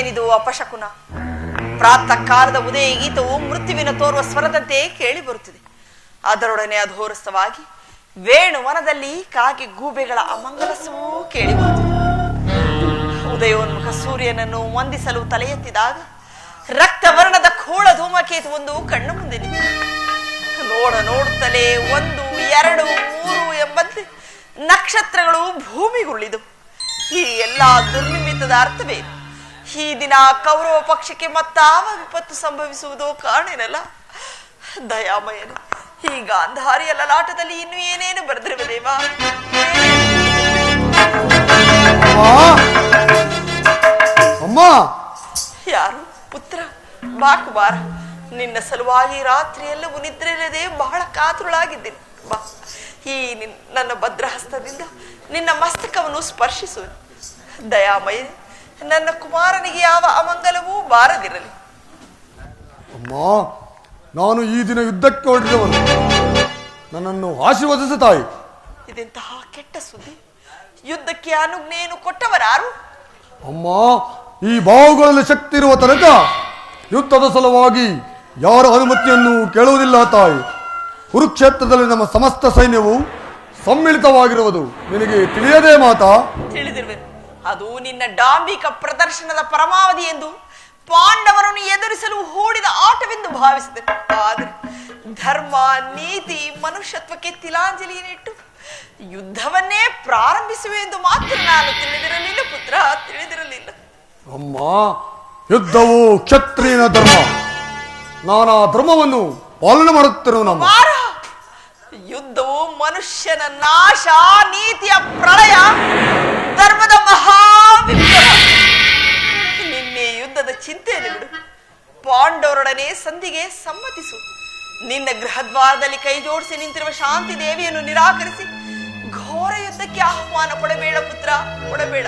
ಏನಿದು ಅಪಶಕುನ? ಪ್ರಾತಃ ಕಾಲದ ಉದಯ ಗೀತವು ಮೃತ್ಯುವಿನ ತೋರುವ ಸ್ವರದಂತೆ ಕೇಳಿ ಬರುತ್ತಿದೆ. ಅದರೊಡನೆ ಅಧೋರಸ್ಥವಾಗಿ ವೇಣುವನದಲ್ಲಿ ಕಾಗೆ ಗೂಬೆಗಳ ಅಮಂಗಲಸವೂ ಕೇಳಿ ಬರುತ್ತಿದೆ. ಉದಯೋನ್ಮುಖ ಸೂರ್ಯನನ್ನು ವಂದಿಸಲು ತಲೆ ಎತ್ತಿದಾಗ ರಕ್ತವರ್ಣದ ಖೋಳ ಧೂಮಕೇತು ಒಂದು ಕಣ್ಣು ಮುಂದೆ ನಿಂತಿದೆ. ನೋಡುತ್ತಲೇ 1, 2, 3 ಎಂಬಂತೆ ನಕ್ಷತ್ರಗಳು ಭೂಮಿಗುರುಳಿದು. ಈ ಎಲ್ಲಾ ದುರ್ನಿಮಿತ್ತದ ಅರ್ಥವೇ ಈ ದಿನ ಕೌರವ ಪಕ್ಷಕ್ಕೆ ಮತ್ತಾವ ವಿಪತ್ತು ಸಂಭವಿಸುವುದೋ ಕಾಣಿರಲ್ಲ. ದಯಾಮಯನು, ಈ ಗಾಂಧಾರಿಯ ಲಲಾಟದಲ್ಲಿ ಇನ್ನು ಏನೇನು ಬರೆದಿರುವ ದೇವ? ಅಮ್ಮ! ಯಾರು ಪುತ್ರ? ಬಾ ಕುಮಾರ, ನಿನ್ನ ಸಲುವಾಗಿ ರಾತ್ರಿಯೆಲ್ಲವೂ ನಿದ್ರೆಯಿಲ್ಲದೆ ಬಹಳ ಕಾತುರಳಾಗಿದ್ದೀನಿ. ಬಾ, ಈ ನನ್ನ ಭದ್ರಹಸ್ತದಿಂದ ನಿನ್ನ ಮಸ್ತಕವನ್ನು ಸ್ಪರ್ಶಿಸುವೆ. ದಯಾಮಯ, ನನ್ನ ಕುಮಾರನಿಗೆ ಯಾವ ಅಮಂಗಲವೂ ಬಾರದಿರಲಿ. ಅಮ್ಮ, ನಾನು ಈ ದಿನ ಯುದ್ಧಕ್ಕೆ ಹೊರಟಿದ್ದವನು, ನನ್ನನ್ನು ಆಶೀರ್ವದಿಸು ತಾಯಿ. ಇದೆಂತಹ ಕೆಟ್ಟ ಸುದ್ದಿ! ಯುದ್ಧಕ್ಕೆ ಅನುಜ್ಞೆಯನ್ನು ಕೊಟ್ಟವರಾರು? ಅಮ್ಮ, ಈ ಬಾವುಗಳಲ್ಲಿ ಶಕ್ತಿ ಇರುವ ತನಕ ಯುದ್ಧದ ಸಲುವಾಗಿ ಯಾರ ಅನುಮತಿಯನ್ನು ಕೇಳುವುದಿಲ್ಲ ತಾಯಿ. ಕುರುಕ್ಷೇತ್ರದಲ್ಲಿ ನಮ್ಮ ಸಮಸ್ತ ಸೈನ್ಯವು ಸಮ್ಮಿಳಿತವಾಗಿರುವುದು ನಿನಗೆ ತಿಳಿಯದೇ ಮಾತಾ? ತಿಳಿದಿರುವೆ. ಅದು ನಿನ್ನ ಡಾಂಬಿಕ ಪ್ರದರ್ಶನದ ಪರಮಾವಧಿ ಎಂದು ಪಾಂಡವರನ್ನು ಎದುರಿಸಲು ಹೂಡಿದ ಆಟವೆಂದು ಭಾವಿಸಿದೆ. ಆದರೆ ಧರ್ಮ, ನೀತಿ, ಮನುಷ್ಯತ್ವಕ್ಕೆ ತಿಲಾಂಜಲಿಯನ್ನಿಟ್ಟು ಯುದ್ಧವನ್ನೇ ಪ್ರಾರಂಭಿಸುವೆ ಎಂದು ಮಾತ್ರ ನಾನು ತಿಳಿದಿರಲಿಲ್ಲ ಪುತ್ರ, ತಿಳಿದಿರಲಿಲ್ಲ. ಅಮ್ಮ, ಯುದ್ಧವು ಕ್ಷತ್ರಿಯನ ಧರ್ಮ. ನಾನು ಆ ಧರ್ಮವನ್ನು ಪಾಲನೆ ಮಾಡುತ್ತಿರುವ ನಮ್ಮ ಯುದ್ಧವು ಮನುಷ್ಯನ ನಾಶ, ನೀತಿಯ ಪ್ರಳಯ, ಧರ್ಮದ ಮಹಾವಿಪ್ಲವ. ನಿನ್ನೆ ಯುದ್ಧದ ಚಿಂತೆಯನ್ನು ಬಿಡು. ಪಾಂಡವರೊಡನೆ ಸಂಧಿಗೆ ಸಮ್ಮತಿಸು. ನಿನ್ನ ಗೃಹದ್ವಾರದಲ್ಲಿ ಕೈ ಜೋಡಿಸಿ ನಿಂತಿರುವ ಶಾಂತಿ ದೇವಿಯನ್ನು ನಿರಾಕರಿಸಿ ಘೋರ ಯುದ್ಧಕ್ಕೆ ಆಹ್ವಾನ ಕೊಡಬೇಡ ಪುತ್ರ, ಕೊಡಬೇಡ.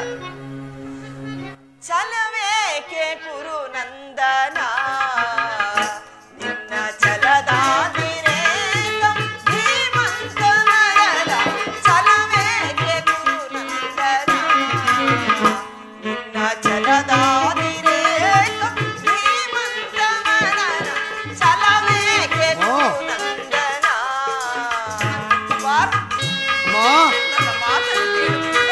ಚಲವೇಕೆ ಕುರು ನಂದನ, ನಿನ್ನ ಚಲದಾದಿರೇ ಧೀಮಂತನಯನ. ಚಲವೇಕೆ ಕುರು ನಂದನ, ನಿನ್ನ ಚಲದಾದಿರೇ ಧೀಮಂತನಯನ. ಚಲವೇಕೆ ಕುರು ನಂದನ. ನನ್ನ ಮಾತನ್ನು ಕೇಳುತ್ತಿದ್ದ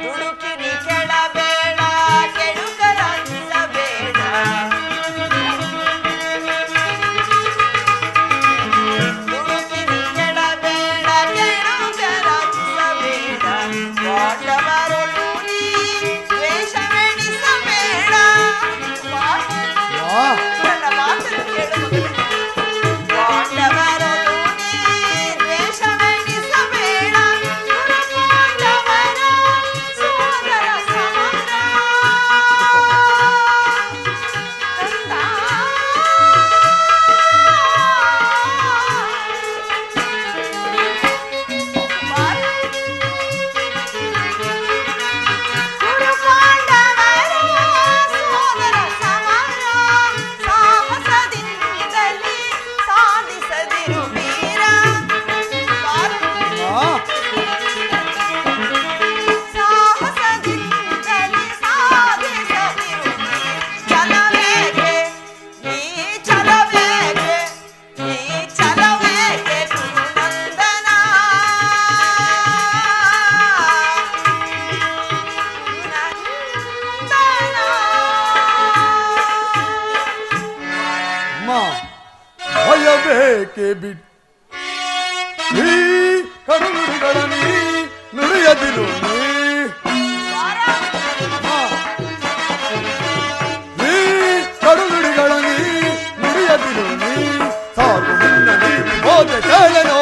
ದುಡುಕಿನಿ ಕೆಳಬೇಡ, ಕೆಡುಕರಾಗಿಸಬೇಡ. ದುಡುಕಿನಿ ಕೆಳಬೇಡ, ಕೆಡುಕರಾಗಿಸಬೇಡ. ಪಾಂಡವರೊಳು ನೀ ದ್ವೇಷವೆಣಿಸಬೇಡ. ನನ್ನ ಮಾತನ್ನು ಕೇಳು ಮಗನೇ. ಪಾಂಡವರೊಳು ನೀ ದ್ವೇಷವೆಣಿಸಬೇಡ. ಪಾಂಡವರ ಸೋದರ ಸಮರ. ಕಂದ ಪಾಂಡವರ ಸೋದರ ಸಮರ. ಸಾಹಸದಿಂದಲೇ ಸಾಧಿಸದಿರು ವೀರ. ಸಾಹಸದಿಂದಲೇ ಸಾಧಿಸದಿರು ವೀರ. ಚಲವೇಕೆ ಈ ಚಲವೇಕೆ, ಈ ಚಲವೇಕೆ ಕುರುನಂದನ. ಅಮ್ಮ, ಭಯಬೇಕೆ ಬಿಟ್ಟು ಈ ಕರುನುಡಿಗಳ ನೀ ನುಡಿಯದಿರು ನೀ. ಈ ಕರುನುಡಿಗಳ ನೀ ನುಡಿಯದಿರು ನೀ. ಸಾಕು ನಿನ್ನ ನೀತಿ ಬೋಧೆ ಕೇಳನು,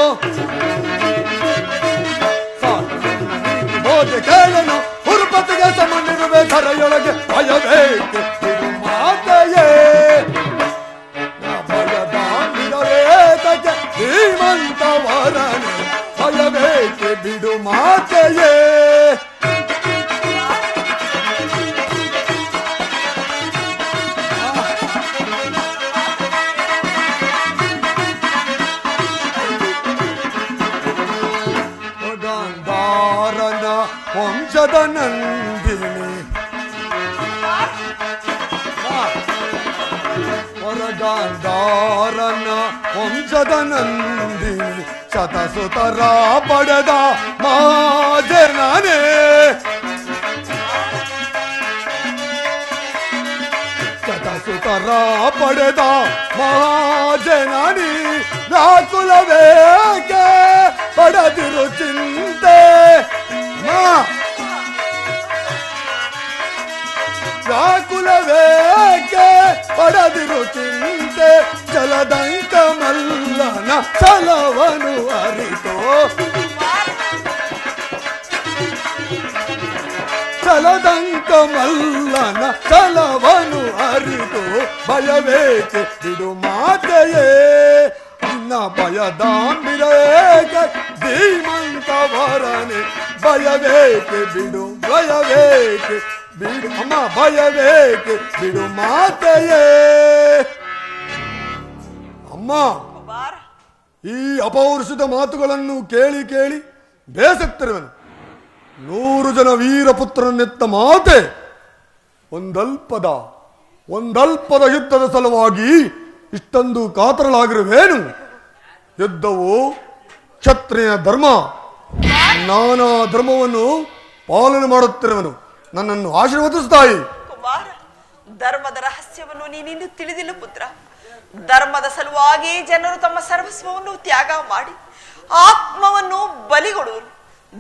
ಸಾಕು ನಿನ್ನ ನೀತಿ ಬೋಧೆ ಕೇಳನು. ಹುರುಪತಿಗೆ ಸಮನಿರುವೆ ಧರೆಯೊಳಗೆ ಭಯಬೇಕೆ ಬಿಡು ಮಾತೆಯೇ. ಧೀಮಂತವರನೆ ಭಯಬೇಕೆ ಬಿಡು ಮಾತೆಯೇ. ವಂಶದ ನಂದಿನಿ ಹೊರಗಾಂಧಾರನ ವಂಶದ ನಂದಿನಿ ಶತಸುತರ ಪಡೆದ ಮಾಜನನೇ ಶತಸುತರ ಪಡೆದ ಮಹಾಜನನಿ ವ್ಯಾಕುಲವೇಕೆ ಪಡೆದಿರು ಚಿಂತೆ ವ್ಯಾಕುಲವೇಕೆ ಪಡೆದಿರು ಚಿಂತೆ ಚಲದಂಕ ಮಲ್ಲನ ಛಲವನು ಅರಿತೋ ಚಲದಂಕ ಮಲ್ಲನ ಛಲವನು ಅರಿತು ಭಯವೇಕೆ ಬಿಡು ಮಾತೆಯೇ ನಿನ್ನ ಭಯದಾಂಬಿರೇಕೆ ಧೀಮಂತವರನೆ ಭಯವೇಕೆ ಬಿಡು ಅಮ್ಮ ಭಯವೇಕೆ ಬಿಡು ಮಾತೆಯೇ ಅಮ್ಮ ಈ ಅಪೌರುಷದ ಮಾತುಗಳನ್ನು ಕೇಳಿ ಕೇಳಿ ಬೇಸತ್ತಿರುವನು 100 ಜನ ವೀರಪುತ್ರನೆತ್ತ ಮಾತೆ ಒಂದಲ್ಪದ ಯುದ್ಧದ ಸಲುವಾಗಿ ಇಷ್ಟೊಂದು ಕಾತರಲಾಗಿರುವೇನು ಯುದ್ಧವು ಕ್ಷತ್ರಿಯ ಧರ್ಮ ನಾನಾ ಧರ್ಮವನ್ನು ಪಾಲನೆ ಮಾಡುತ್ತಿರುವನು ನನ್ನನ್ನು ಆಶೀರ್ವದಿಸ್ತಾಯಿ ಕುಮಾರ ಧರ್ಮದ ರಹಸ್ಯವನ್ನು ನೀನಿನ್ನು ತಿಳಿದಿಲ್ಲ ಪುತ್ರ ಧರ್ಮದ ಸಲುವಾಗಿ ಜನರು ತಮ್ಮ ಸರ್ವಸ್ವವನ್ನು ತ್ಯಾಗ ಮಾಡಿ ಆತ್ಮವನ್ನು ಬಲಿಗೊಡುವರು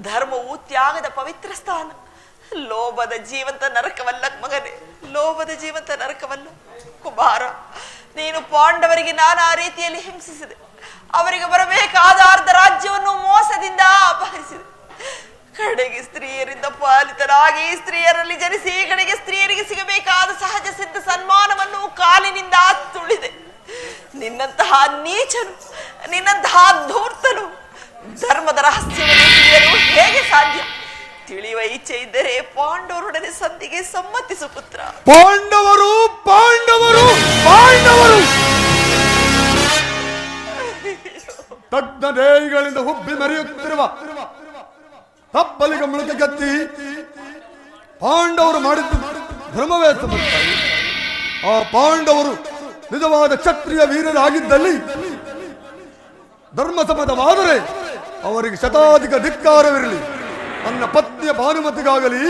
ಧರ್ಮವು ತ್ಯಾಗದ ಪವಿತ್ರ ಸ್ಥಾನ ಲೋಭದ ಜೀವಂತ ನರಕವಲ್ಲ ಮಗನೇ ಲೋಭದ ಜೀವಂತ ನರಕವಲ್ಲ ಕುಮಾರ ನೀನು ಪಾಂಡವರಿಗೆ ನಾನಾ ರೀತಿಯಲ್ಲಿ ಹಿಂಸಿಸಿದೆ ಅವರಿಗೆ ಬರಬೇಕಾದ ಅರ್ಧ ರಾಜ್ಯವನ್ನು ಮೋಸದಿಂದ ಅಪಹರಿಸಿದೆ ಕಡೆಗೆ ಸ್ತ್ರೀಯರಿಂದ ಪಾಲಿತರಾಗಿ ಸ್ತ್ರೀಯರಲ್ಲಿ ಜನಿಸಿ ಕಡೆಗೆ ಸ್ತ್ರೀಯರಿಗೆ ಸಿಗಬೇಕಾದ ಸಹಜ ಸಿದ್ಧ ಸನ್ಮಾನವನ್ನು ಕಾಲಿನಿಂದ ತುಳಿದೆ ನಿನ್ನಂತಹ ನೀಚನು ನಿನ್ನಂತಹ ಧೂರ್ತನು ಧರ್ಮದ ರಹಸ್ಯವನ್ನು ತಿಳಿಯಲು ಹೇಗೆ ಸಾಧ್ಯ ತಿಳಿಯುವ ಇಚ್ಛೆ ಇದ್ದರೆ ಪಾಂಡವರೊಡನೆ ಸಂಧಿಗೆ ಸಮ್ಮತಿಸು ಪುತ್ರ ಪಾಂಡವರು ತಜ್ಞ ದೇಹಿಗಳಿಂದ ಹುಬ್ಬಿ ಮೆರೆಯುತ್ತಿರುವ ತಪ್ಪಲಿಗೆ ಮುಳುಕೆಗತ್ತಿ ಪಾಂಡವರು ಮಾಡಿದ್ದು ಧರ್ಮವೇ ಸಮರ್ಥ ಆ ಪಾಂಡವರು ನಿಜವಾದ ಕ್ಷತ್ರಿಯ ವೀರರಾಗಿದ್ದಲ್ಲಿ ಧರ್ಮ ಸಮ್ಮತವಾದರೆ ಅವರಿಗೆ ಶತಾಧಿಕ ಧಿಕ್ಕಾರವಿರಲಿ ನನ್ನ ಪತ್ನಿಯ ಭಾನುಮತಿಗಾಗಲಿ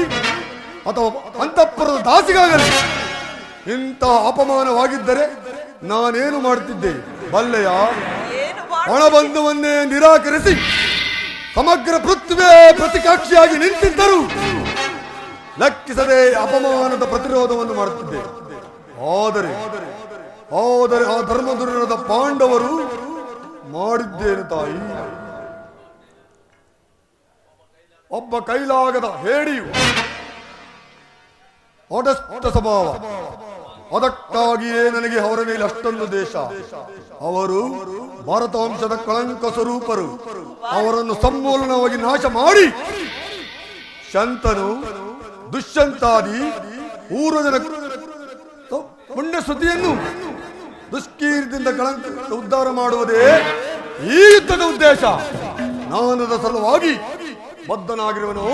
ಅಥವಾ ಅಂತಃಪುರದ ದಾಸಿಗಾಗಲಿ ಇಂಥ ಅಪಮಾನವಾಗಿದ್ದರೆ ನಾನೇನು ಮಾಡುತ್ತಿದ್ದೆ ಬಲ್ಲೆಯ ಒಳಬಂಧವನ್ನೇ ನಿರಾಕರಿಸಿ ಸಮಗ್ರ ಪೃಥ್ವೇ ಪ್ರತಿಕಾಕ್ಷಿಯಾಗಿ ನಿಂತಿದ್ದರು ಲೆಕ್ಕಿಸದೆ ಅಪಮಾನದ ಪ್ರತಿರೋಧವನ್ನು ಮಾಡುತ್ತಿದ್ದೆ ಆದರೆ ಆ ಧರ್ಮದುರ್ಗದ ಪಾಂಡವರು ಮಾಡಿದ್ದೇನು ತಾಯಿ ಒಬ್ಬ ಕೈಲಾಗದ ಹೇಡಿಯು ಒಡಷ್ಟ ಸ್ವಭಾವ ಅದಕ್ಕಾಗಿಯೇ ನನಗೆ ಅವರ ಮೇಲೆ ಅಷ್ಟೊಂದು ದೇಶ ಅವರು ಭಾರತ ವಂಶದ ಕಳಂಕ ಸ್ವರೂಪರು ಅವರನ್ನು ಸಮೂಲನವಾಗಿ ನಾಶ ಮಾಡಿ ಶಂತನು ದುಷ್ಯಂತಾದಿ ಊರಜನ ಪುಣ್ಯ ಶ್ರುತಿಯನ್ನು ದುಷ್ಕೀರ್ತಿಯಿಂದ ಕಳಂಕ ಉದ್ಧಾರ ಮಾಡುವುದೇ ಈ ಯುದ್ಧದ ಉದ್ದೇಶ ನಾನದ ಸಲುವಾಗಿ ಬದ್ಧನಾಗಿರುವನು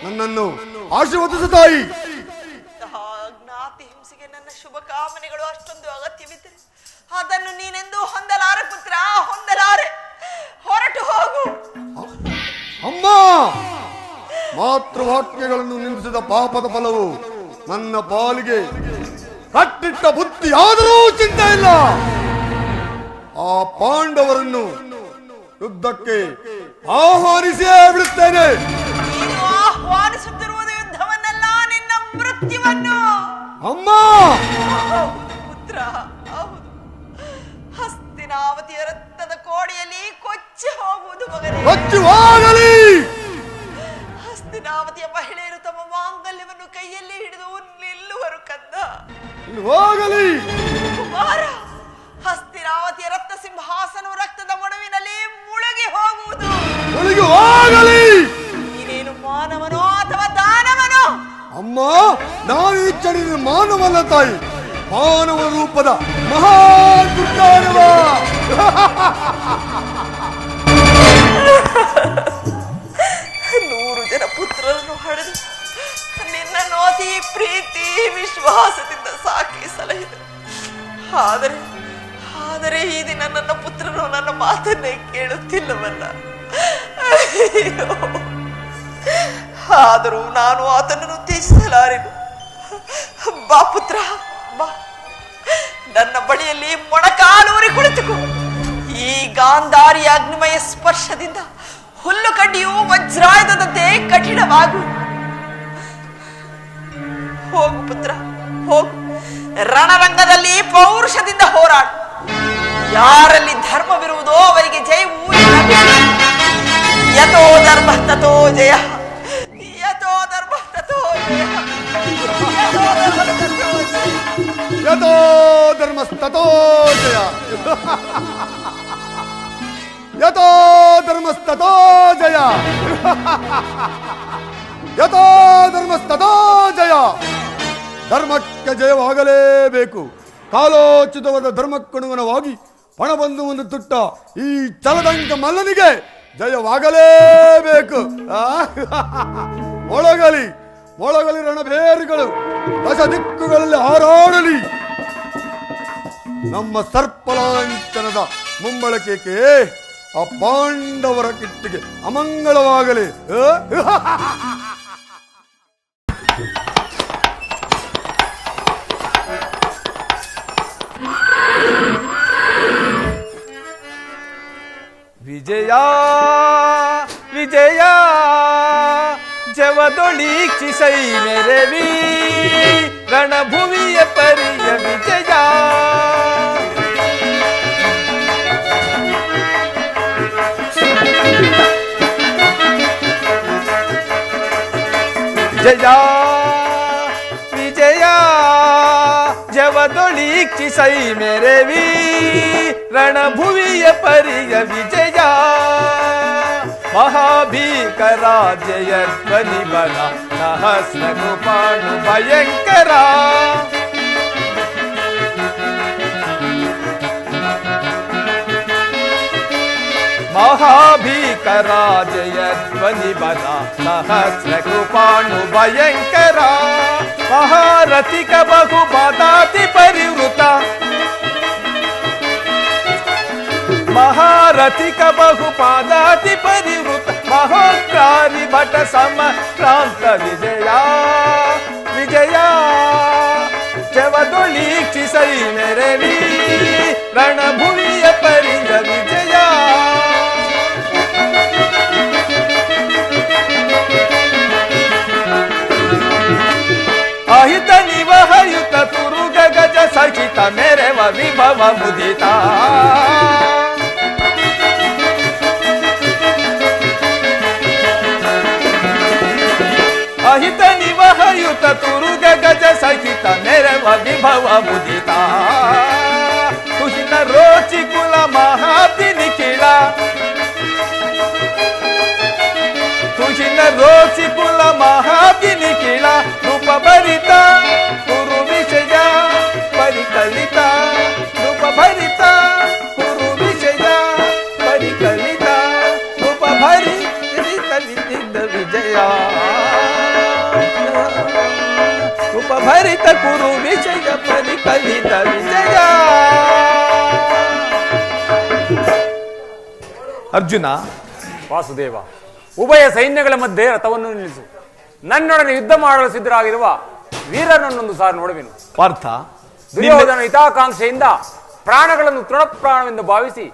ನನ್ನನ್ನು ಆಶೀರ್ವದಿಸುತ್ತಾಯಿ ಜ್ಞಾತಿ ಹಿಂಸೆಗೆ ನನ್ನ ಶುಭ ಕಾಮನೆಗಳು ಅಷ್ಟೊಂದು ಅಗತ್ಯವಿದ್ದರೆ ಅದನ್ನು ನೀನೆಂದು ಹೊಂದಲಾರೆ ಪುತ್ರ ಹೊಂದಲಾರೆ ಹೊರಟು ಹೋಗು ಅಮ್ಮ ಮಾತೃವಾಕ್ಯಗಳನ್ನು ನಿಲ್ಲಿಸಿದ ಪಾಪದ ಫಲವು ನನ್ನ ಪಾಲಿಗೆ ಕಟ್ಟಿಟ್ಟ ಬುದ್ಧಿಯಾದರೂ ಚಿಂತೆ ಇಲ್ಲ ಆ ಪಾಂಡವರನ್ನು ಯುದ್ಧಕ್ಕೆ ಆಹ್ವಾನಿಸಿಯೇ ಬಿಡುತ್ತೇನೆ ನೀನು ಆಹ್ವಾನಿಸುತ್ತಿರುವುದು ಯುದ್ಧವನ್ನಲ್ಲ ನಿನ್ನ ಮೃತ್ಯುವನ್ನು ಅಮ್ಮ ಪುತ್ರ ಹೌದು ಹಸ್ತಿನಾವತಿಯ ರಕ್ತದ ಕೋಡಿಯಲ್ಲಿ ಕೊಚ್ಚಿ ಹೋಗುವುದು ಮಗನೇ ಕೊಚ್ಚಿ ಹೋಗಲಿ ಹಸ್ತಿನಾವತಿಯ ಮಹಿಳೆಯರು ತಮ್ಮ ಮಾಂಗಲ್ಯವನ್ನು ಕೈಯಲ್ಲಿ ಹಿಡಿದು ನಿಲ್ಲುವರು ಕಂದ ಹೋಗಲಿ ಕುಮಾರ ಹಸ್ತಿನಾವತಿಯ ರಕ್ತ ಸಿಂಹಾಸನವು ರಕ್ತದ ಮೊಡವಿನಲ್ಲಿ ಮುಳುಗಿ ಹೋಗುವುದು ಮುಳುಗಿ ಹೋಗಲಿ ನೀನೇನು ಮಾನವನೋ ಅಥವಾ ದಾನವನೋ ಅಮ್ಮ ನಾನು ಇಚ್ಛೆ ಮಾನವನ ತಾಯಿ ಮಾನವ ರೂಪದ ಮಹಾ ದುರ್ಗಾನವ 100 ಜನ ಪುತ್ರರನ್ನು ಹಡೆದು ಆದರೆ ಈ ದಿನ ನನ್ನ ಪುತ್ರನು ನನ್ನ ಮಾತನ್ನೇ ಕೇಳುತ್ತಿಲ್ಲವಲ್ಲ. ಅಯ್ಯೋ, ಆದರೂ ನಾನು ಆತನನ್ನು ತ್ಯಜಿಸಲಾರೆನು. ಬಾ ಪುತ್ರ, ಬಾ, ನನ್ನ ಬಳಿಯಲ್ಲಿ ಮೊಣಕಾಲೂರಿ ಕುಳಿತುಕೋ. ಈ ಗಾಂಧಾರಿ ಅಗ್ನಿಮಯ ಸ್ಪರ್ಶದಿಂದ ಹುಲ್ಲು ಕಡ್ಡಿಯು ವಜ್ರಾಯುಧದಂತೆ ಕಠಿಣವಾಗು. ಹೋಗು ಪುತ್ರ, ಹೋಗು. ರಣರಂಗದಲ್ಲಿ ಪೌರುಷದಿಂದ ಹೋರಾಡು. ಯಾರಲ್ಲಿ ಧರ್ಮವಿರುವುದೋ ಅವರಿಗೆ ಜಯವು. ಯಥೋ ಧರ್ಮ ತಥೋ ಜಯ, ಯಥೋ ಧರ್ಮ ತಥೋ ಜಯ, ಯಥೋ ಧರ್ಮಸ್ತಥೋ ಜಯ, ಯಥೋ ಧರ್ಮಸ್ತಥೋ ಜಯ, ಯಥೋ ಧರ್ಮಸ್ತಥೋ ಜಯ. ಧರ್ಮಕ್ಕೆ ಜಯವಾಗಲೇಬೇಕು. ಕಾಲೋಚಿತವಾದ ಧರ್ಮಕ್ಕನುಗುಣವಾಗಿ ಪಣಬಂಧುವನ್ನು ತುಟ್ಟ ಈ ಚಲದಂಕ ಮಲ್ಲನಿಗೆ ಜಯವಾಗಲೇಬೇಕು. ಮೊಳಗಲಿ ಮೊಳಗಲಿ ರಣಭೇರಿಗಳು ದಶ ದಿಕ್ಕುಗಳಲ್ಲಿ ಹಾರಾಡಲಿ. ನಮ್ಮ ಸರ್ಪಲಾಂಛನದ ಮುಂಬಳಕೆಗೆ ಆ ಪಾಂಡವರ ಕಿಟ್ಟಿಗೆ ಅಮಂಗಳವಾಗಲಿ. ವಿಜಯ ವಿಜಯ ಜವದೊಳೀಕ್ಷಿಸೈ ಮೆರವಿ ರಣಭುವಿಯ ಪರಿಯ ವಿಜಯ. ಜಯ ವಿಜಯ ಜವದೊಳೀಕ್ಷಿಸೈ ಮೆರವಿ ರಣಭುವಿಯ ಪರಿಯ ವಿಜಯ. ಮಹಾಭೀಕರ ಜಯ ಧ್ವನಿ ಬಲ ಸಹಸ್ರ ಕೃಪಾಣು ಭಯಂಕರ. ಮಹಾಭೀಕರ ಜಯ ಧ್ವನಿ ಬಲ ಸಹಸ್ರ ಕೃಪಾಣು ಭಯಂಕರ. ಮಹಾರಥಿಕ ಬಹುಪದಾತಿ ಪರಿವೃತ, ಮಹಾರಥಿಕ ಬಹುಪಾದಾತಿ ಪರಿವೃತ. ಮಹೋಕ್ರಾರಿ ಭಟ ಸಮಕ್ರಾಂತ ವಿಜಯ ವಿಜಯ ಜವದೊಳೀಕ್ಷಿಸೈ ಮೆರವಿ ರಣಭುವಿಯ ಪರಿಯ ವಿಜಯ. ಅಹಿತ ನಿವಹಯುತ ತುರುಗ ಗಜ ಸಹಿತ ಮೆರವ ವಿಭವ ಮುದಿತ. ಅಹಿತ ನಿವಹಯುತ ತುರುಗ ಗಜ ಸಹಿತ ಮೆರವ ವಿಭವ ಮುದಿತ. ತುಹಿನ ರೋಚಿ ಕುಲ ಮಹಾತಿ ನಿಖಿಳ, ತುಹಿನ ರೋಚಿ ಕುಲ ಮಹಾತಿ ನಿಖಿಳ. ರೂಪ ಭರಿತ ಕುರು ವಿಷಯ ಪರಿಕಲಿತ, ರೂಪ ಭರಿತ ಕುರು ವಿಷಯ ಪರಿಕಲಿತ. ರೂಪ ಭರಿತ ವಿಜಯ, ಉಪಭರಿತ ಕುರು ವಿಜಯ ಪರಿಕಲಿತ ವಿಜಯ. ಅರ್ಜುನ, ವಾಸುದೇವ, ಉಭಯ ಸೈನ್ಯಗಳ ಮಧ್ಯೆ ರಥವನ್ನು ನಿಲ್ಲಿಸು. ನನ್ನೊಡನೆ ಯುದ್ಧ ಮಾಡಲು ಸಿದ್ಧರಾಗಿರುವ ವೀರನನ್ನೊಂದು ಸಾರಿ ನೋಡುವೆನು. ಪಾರ್ಥ, ದುರ್ಯೋಧನ ಹಿತಾಕಾಂಕ್ಷೆಯಿಂದ ಪ್ರಾಣಗಳನ್ನು ತೃಣಪ್ರಾಣವೆಂದು ಭಾವಿಸಿ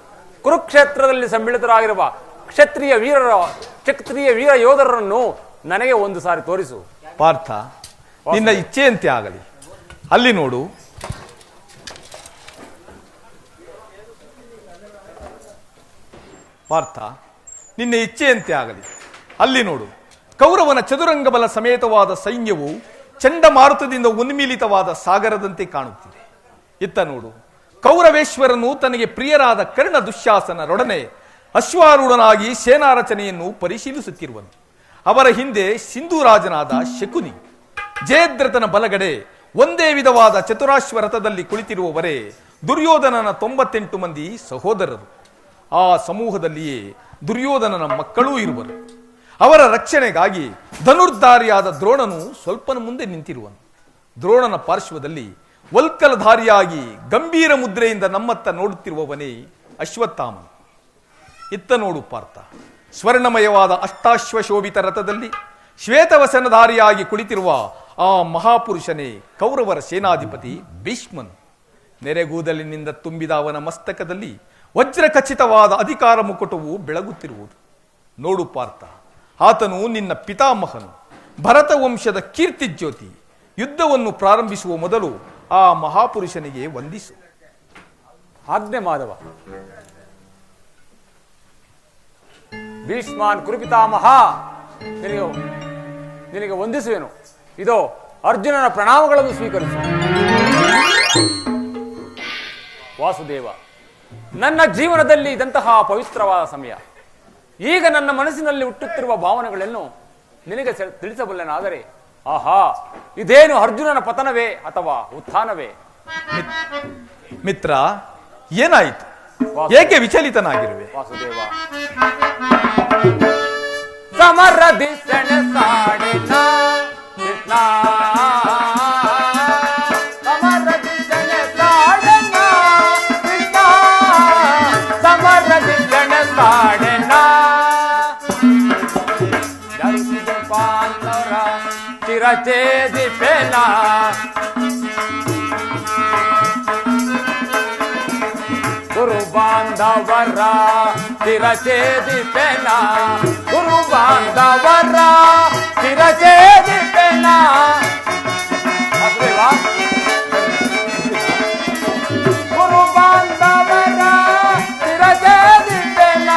ಕುರುಕ್ಷೇತ್ರದಲ್ಲಿ ಸಮ್ಮಿಳಿತರಾಗಿರುವ ಕ್ಷತ್ರಿಯ ವೀರ ಯೋಧರನ್ನು ನನಗೆ ಒಂದು ಸಾರಿ ತೋರಿಸು. ಪಾರ್ಥ, ನಿನ್ನ ಇಚ್ಛೆಯಂತೆ ಆಗಲಿ. ಅಲ್ಲಿ ನೋಡು. ಪಾರ್ಥ, ನಿನ್ನ ಇಚ್ಛೆಯಂತೆ ಆಗಲಿ. ಅಲ್ಲಿ ನೋಡು. ಕೌರವನ ಚದುರಂಗ ಬಲ ಸಮೇತವಾದ ಸೈನ್ಯವು ಚಂಡಮಾರುತದಿಂದ ಉನ್ಮಿಲಿತವಾದ ಸಾಗರದಂತೆ ಕಾಣುತ್ತಿದೆ. ಇತ್ತ ನೋಡು, ಕೌರವೇಶ್ವರನು ತನಗೆ ಪ್ರಿಯರಾದ ಕರ್ಣ ದುಶ್ಯಾಸನರೊಡನೆ ಅಶ್ವಾರೂಢನಾಗಿ ಸೇನಾ ರಚನೆಯನ್ನು ಪರಿಶೀಲಿಸುತ್ತಿರುವನು. ಅವರ ಹಿಂದೆ ಸಿಂಧೂರಾಜನಾದ ಶಕುನಿ, ಜಯದ್ರಥನ ಬಲಗಡೆ ಒಂದೇ ವಿಧವಾದ ಚತುರಾಶ್ವ ರಥದಲ್ಲಿ ಕುಳಿತಿರುವವರೇ ದುರ್ಯೋಧನನ 98 ಮಂದಿ ಸಹೋದರರು. ಆ ಸಮೂಹದಲ್ಲಿಯೇ ದುರ್ಯೋಧನನ ಮಕ್ಕಳೂ ಇರುವರು. ಅವರ ರಕ್ಷಣೆಗಾಗಿ ಧನುರ್ಧಾರಿಯಾದ ದ್ರೋಣನು ಸ್ವಲ್ಪನ ಮುಂದೆ ನಿಂತಿರುವನು. ದ್ರೋಣನ ಪಾರ್ಶ್ವದಲ್ಲಿ ವಲ್ಕಲಧಾರಿಯಾಗಿ ಗಂಭೀರ ಮುದ್ರೆಯಿಂದ ನಮ್ಮತ್ತ ನೋಡುತ್ತಿರುವವನೇ ಅಶ್ವತ್ಥಾಮನು. ಇತ್ತ ನೋಡು ಪಾರ್ಥ, ಸ್ವರ್ಣಮಯವಾದ ಅಷ್ಟಾಶ್ವಶೋಭಿತ ರಥದಲ್ಲಿ ಶ್ವೇತವಸನಧಾರಿಯಾಗಿ ಕುಳಿತಿರುವ ಆ ಮಹಾಪುರುಷನೇ ಕೌರವರ ಸೇನಾಧಿಪತಿ ಭೀಷ್ಮನು. ನೆರೆಗೂದಲಿನಿಂದ ತುಂಬಿದ ಅವನ ಮಸ್ತಕದಲ್ಲಿ ವಜ್ರಖಚಿತವಾದ ಅಧಿಕಾರ ಮುಕುಟವು ಬೆಳಗುತ್ತಿರುವುದು. ನೋಡು ಪಾರ್ಥ, ಆತನು ನಿನ್ನ ಪಿತಾಮಹನು, ಭರತ ವಂಶದ ಕೀರ್ತಿ ಜ್ಯೋತಿ. ಯುದ್ಧವನ್ನು ಪ್ರಾರಂಭಿಸುವ ಮೊದಲು ಆ ಮಹಾಪುರುಷನಿಗೆ ವಂದಿಸು. ಆಜ್ಞೆ ಮಾಧವ. ಭೀಷ್ಮಾನ್ ಕುರುಪಿತಾಮಹ, ನಿನಗೆ ವಂದಿಸುವೆನು. ಇದೋ ಅರ್ಜುನನ ಪ್ರಣಾಮಗಳನ್ನು ಸ್ವೀಕರಿಸು. ವಾಸುದೇವ, ನನ್ನ ಜೀವನದಲ್ಲಿ ಇದಂತಹ ಪವಿತ್ರವಾದ ಸಮಯ. ಈಗ ನನ್ನ ಮನಸ್ಸಿನಲ್ಲಿ ಹುಟ್ಟುತ್ತಿರುವ ಭಾವನೆಗಳನ್ನು ನಿನಗೆ ತಿಳಿಸಬಲ್ಲೆನಾದರೆ, ಆಹಾ, ಇದೇನು ಅರ್ಜುನನ ಪತನವೇ ಅಥವಾ ಉತ್ಥಾನವೇ? ಮಿತ್ರ, ಏನಾಯಿತು? ಏಕೆ ವಿಚಲಿತನಾಗಿರುವೆ? ವಾಸುದೇವ, ಸಮರದಿ ಸೆಣಸಾಡಿನ ಕೃಷ್ಣ, ಸಮರದಿ ಸೆಣಸಾಡಿನ ಕೃಷ್ಣ, ಸಮರದಿ ಸೆಣಸಾಡಿನ ಜರುಗಿದ ಪಾಂಡವರ ಚಿರಚೇದಿಪೆನ, ಗುರು ಬಾಂಧವರ ಚಿರಚೇದಿಪೆನ, ಗುರು ಬಾಂಧವರ ಚಿರಚೇದಿಪೆನ. ಗುರು ಬಾಂಧವರ ಚಿರಚೇದಿಪೆನ,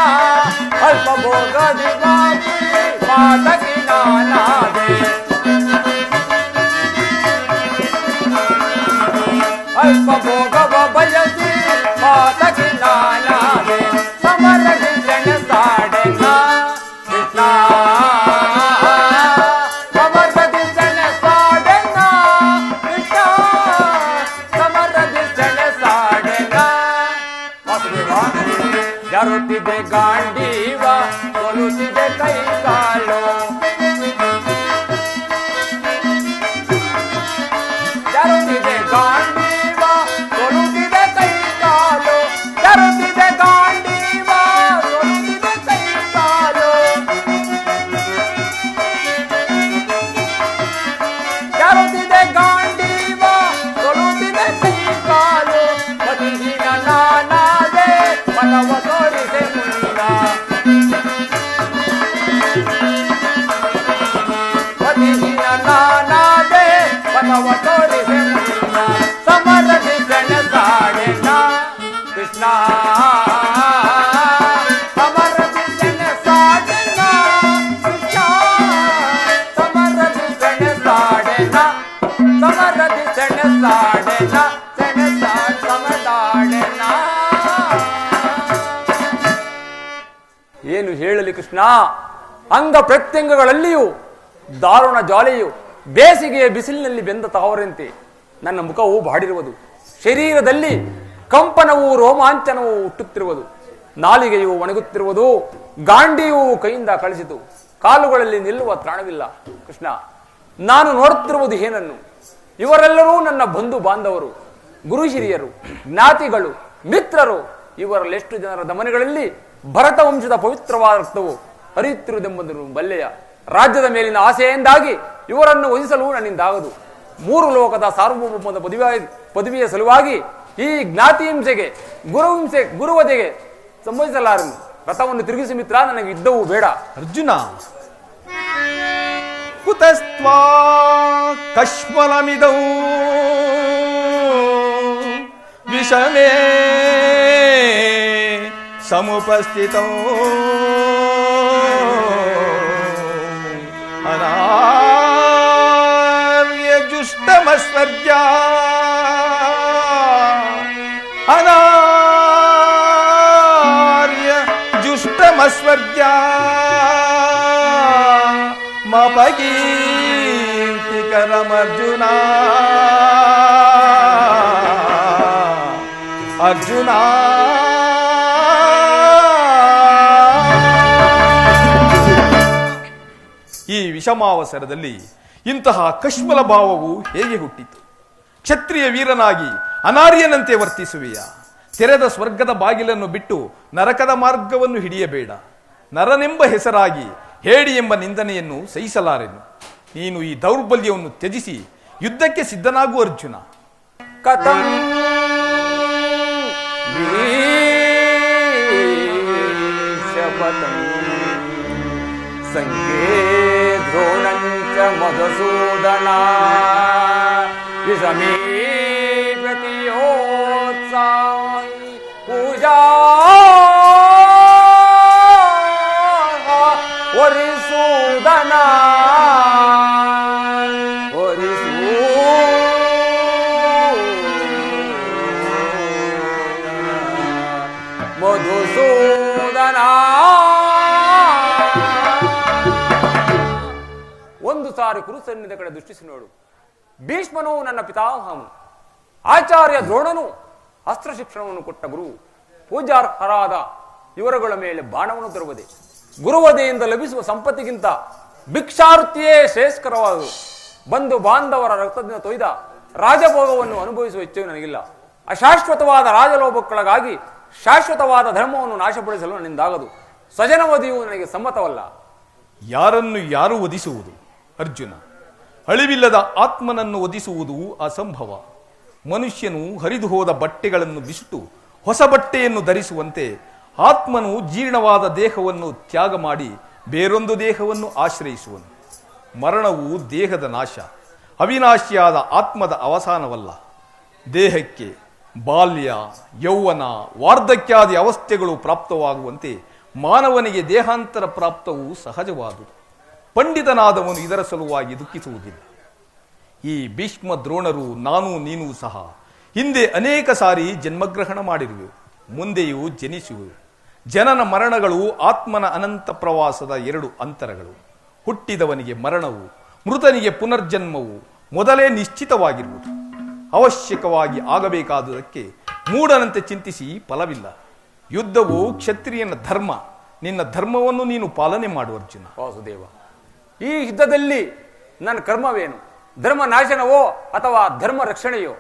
ಅಲ್ಪ ಭೋಗದಿ ಮಾತಕಿ ನಾನಾದೆ, ಅಲ್ಪ ಭೋಗವ ಬಯಸಿ ಮಾತಕಿ ನಾನಾದೆ. ಸಮರದಿ ಸೆಣಸಾಡೆನ ಕೃಷ್ಣ, ಸಮರದಿ ಸೆಣಸಾಡೆನ ಕೃಷ್ಣ, ಸಮರದಿ ಸೆಣಸಾಡೆನ. ವಾಸುದೇವ, ಜರುತ್ತಿದೆ ಗಾಂಡೀವ, ಕೊಲುತ್ತಿದೆ ಕೈ ಕಾಲು, ಜರುತ್ತಿದೆ ಗಾಂಡೀವ, ಕೊಲುತ್ತಿದೆ ಕೈ ಕಾಲು, ಜರುತ್ತಿದೆ ಗಾಂಡೀವ, ಕೊಲುತ್ತಿದೆ ಕೈ ಕಾಲು, ಜರುತ್ತಿದೆ ಗಾಂಡೀವ, ಕೊಲುತ್ತಿದೆ ಕೈ ಕಾಲು. ಮತಿಹೀನ ನಾನಾದೆ, ಮನವ ತೋರಿದೆ ಮುನ್ನ, ಮತಿಹೀನ ನಾನಾದೆ, ಮನವ ತೋರಿದೆ ಮುನ್ನ. ಸಮರದಿ ಸೆಣಸಾಡೆನ ಕೃಷ್ಣ, ಸಮರದಿ ಸೆಣಸಾಡೆನ ಕೃಷ್ಣ, ಸಮರದಿ ಸೆಣಸಾಡೆನ, ಸಮರದಿ ಸೆಣಸಾಡೆನ, ಸಮದಾಡೆನ. ಏನು ಹೇಳಲಿ ಕೃಷ್ಣ? ಅಂಗ ಪ್ರತ್ಯಂಗಗಳಲ್ಲಿಯೂ ದಾರುಣ ಜ್ವಾಲೆಯು ಬೇಸಿಗೆಯ ಬಿಸಿಲಿನಲ್ಲಿ ಬೆಂದ ತವರಂತೆ ನನ್ನ ಮುಖವು ಬಾಡಿರುವುದು. ಶರೀರದಲ್ಲಿ ಕಂಪನವೂ ರೋಮಾಂಚನವೂ ಹುಟ್ಟುತ್ತಿರುವುದು. ನಾಲಿಗೆಯು ಒಣಗುತ್ತಿರುವುದು. ಗಾಂಡಿಯು ಕೈಯಿಂದ ಕಳಿಸಿತು. ಕಾಲುಗಳಲ್ಲಿ ನಿಲ್ಲುವ ತ್ರಾಣವಿಲ್ಲ. ಕೃಷ್ಣ, ನಾನು ನೋಡುತ್ತಿರುವುದು ಏನನ್ನು? ಇವರೆಲ್ಲರೂ ನನ್ನ ಬಂಧು ಬಾಂಧವರು, ಗುರು ಹಿರಿಯರು, ಜ್ಞಾತಿಗಳು, ಮಿತ್ರರು. ಇವರಲ್ಲೆಷ್ಟು ಜನರ ದಮನೆಗಳಲ್ಲಿ ಭರತ ವಂಶದ ಪವಿತ್ರವಾದ ರಕ್ತವು ಹರಿಯುತ್ತಿರುವುದೆಂಬುದನ್ನು ಬಲ್ಲೆಯ. ರಾಜ್ಯದ ಮೇಲಿನ ಆಸೆಯಿಂದಾಗಿ ಇವರನ್ನು ವಧಿಸಲು ನನ್ನಿಂದಾಗದು. 3 ಲೋಕದ ಸಾರ್ವಭೌಮದ ಪದವಿಯ ಸಲುವಾಗಿ ಈ ಜ್ಞಾತಿ ಹಿಂಸೆಗೆ, ಗುರುವಧೆಗೆ ಸಂಭವಿಸಲಾರನು. ರಥವನ್ನು ತಿರುಗಿಸಿ ಮಿತ್ರ, ನನಗೆ ಯುದ್ಧವು ಬೇಡ. ಅರ್ಜುನ, ಕುತಸ್ತ್ವಾ ಕಶ್ಮಲಮಿದೌ ವಿಷಮೇ ಸಮುಪಸ್ಥಿತೌ ಅನಾರ್ಯ ಜುಷ್ಟಮಸ್ವರ್ಯ, ಅನಾರ್ಯ ಜುಷ್ಟಮಸ್ವರ್ಯ ಮಪಕೀರ್ತಿಕರಮರ್ಜುನ. ಅರ್ಜುನ, ಈ ವಿಷಮಾವಸರದಲ್ಲಿ ಇಂತಹ ಕಶ್ಮಲ ಭಾವವು ಹೇಗೆ ಹುಟ್ಟಿತು? ಕ್ಷತ್ರಿಯ ವೀರನಾಗಿ ಅನಾರ್ಯನಂತೆ ವರ್ತಿಸುವೆಯ? ತೆರೆದ ಸ್ವರ್ಗದ ಬಾಗಿಲನ್ನು ಬಿಟ್ಟು ನರಕದ ಮಾರ್ಗವನ್ನು ಹಿಡಿಯಬೇಡ. ನರನೆಂಬ ಹೆಸರಾಗಿ ಹೇಡಿ ಎಂಬ ನಿಂದನೆಯನ್ನು ಸಹಿಸಲಾರೆನು. ನೀನು ಈ ದೌರ್ಬಲ್ಯವನ್ನು ತ್ಯಜಿಸಿ ಯುದ್ಧಕ್ಕೆ ಸಿದ್ಧನಾಗು ಅರ್ಜುನ. ಕಥಂ ಶಪಥಂ ಸಂಗೇ ದ್ರೋಣಂಚ ಮಧುಸೂದನ ವಿಷಮೇ ಪ್ರತಿಯೋತ್ಸಾಹಿ ಪೂಜಾ ವರಿಸೂದನ ಮಧುಸೂದನ. ಒಂದು ಸಾರಿ ಕುರುಸೈನ್ಯದ ಕಡೆ ದೃಷ್ಟಿಸಿ ನೋಡು. ಭೀಷ್ಮನು ನನ್ನ ಪಿತಾಮಹನು, ಆಚಾರ್ಯ ದ್ರೋಣನು ಅಸ್ತ್ರ ಶಿಕ್ಷಣವನ್ನು ಕೊಟ್ಟ ಗುರು, ಪೂಜಾರ್ಹರಾದ ಇವರುಗಳ ಮೇಲೆ ಬಾಣವನ್ನು ತರುವುದೇ. ಗುರುವದೆಯಿಂದ ಲಭಿಸುವ ಸಂಪತ್ತಿಗಿಂತ ಭಿಕ್ಷಾವೃತ್ತಿಯೇ ಶ್ರೇಷ್ಠಕರವಾದುದು. ಬಂಧು ಬಾಂಧವರ ರಕ್ತದಿಂದ ತೊಯ್ದ ರಾಜಭೋಗವನ್ನು ಅನುಭವಿಸುವ ಇಚ್ಛೆಯು ನನಗಿಲ್ಲ. ಅಶಾಶ್ವತವಾದ ರಾಜಲೋಭಕ್ಕೊಳಗಾಗಿ ಶಾಶ್ವತವಾದ ಧರ್ಮವನ್ನು ನಾಶಪಡಿಸಲು ನನ್ನಿಂದಾಗದು. ಸ್ವಜನವಧಿಯು ನನಗೆ ಸಮ್ಮತವಲ್ಲ. ಯಾರನ್ನು ಯಾರು ವಧಿಸುವುದು ಅರ್ಜುನ? ಅಳಿವಿಲ್ಲದ ಆತ್ಮನನ್ನು ವಧಿಸುವುದು ಅಸಂಭವ. ಮನುಷ್ಯನು ಹರಿದು ಹೋದ ಬಟ್ಟೆಗಳನ್ನು ಬಿಸುಟ್ಟು ಹೊಸ ಬಟ್ಟೆಯನ್ನು ಧರಿಸುವಂತೆ ಆತ್ಮನು ಜೀರ್ಣವಾದ ದೇಹವನ್ನು ತ್ಯಾಗ ಮಾಡಿ ಬೇರೊಂದು ದೇಹವನ್ನು ಆಶ್ರಯಿಸುವನು. ಮರಣವು ದೇಹದ ನಾಶ, ಅವಿನಾಶಿಯಾದ ಆತ್ಮದ ಅವಸಾನವಲ್ಲ. ದೇಹಕ್ಕೆ ಬಾಲ್ಯ, ಯೌವನ, ವಾರ್ಧಕ್ಯಾದಿ ಅವಸ್ಥೆಗಳು ಪ್ರಾಪ್ತವಾಗುವಂತೆ ಮಾನವನಿಗೆ ದೇಹಾಂತರ ಪ್ರಾಪ್ತವು ಸಹಜವಾದುದು. ಪಂಡಿತನಾದವನು ಇದರ ಸಲುವಾಗಿ ದುಃಖಿಸುವುದಿಲ್ಲ. ಈ ಭೀಷ್ಮ ದ್ರೋಣರು, ನಾನು ನೀನು ಸಹ ಹಿಂದೆ ಅನೇಕ ಸಾರಿ ಜನ್ಮಗ್ರಹಣ ಮಾಡಿರುವೆವು, ಮುಂದೆಯೂ ಜನಿಸುವೆವು. ಜನನ ಮರಣಗಳು ಆತ್ಮನ ಅನಂತ ಪ್ರವಾಸದ ಎರಡು ಅಂತರಗಳು. ಹುಟ್ಟಿದವನಿಗೆ ಮರಣವು, ಮೃತನಿಗೆ ಪುನರ್ಜನ್ಮವು ಮೊದಲೇ ನಿಶ್ಚಿತವಾಗಿರುವುದು. ಅವಶ್ಯಕವಾಗಿ ಆಗಬೇಕಾದುದಕ್ಕೆ ಮೂಢನಂತೆ ಚಿಂತಿಸಿ ಫಲವಿಲ್ಲ. ಯುದ್ಧವು ಕ್ಷತ್ರಿಯನ ಧರ್ಮ. ನಿನ್ನ ಧರ್ಮವನ್ನು ನೀನು ಪಾಲನೆ ಮಾಡು ಅರ್ಜುನ. ವಾಸುದೇವ, ಈ ಯುದ್ಧದಲ್ಲಿ ನನ್ನ ಕರ್ಮವೇನು? ಧರ್ಮ ನಾಶನವೋ ಅಥವಾ ಧರ್ಮ ರಕ್ಷಣೆಯೋ?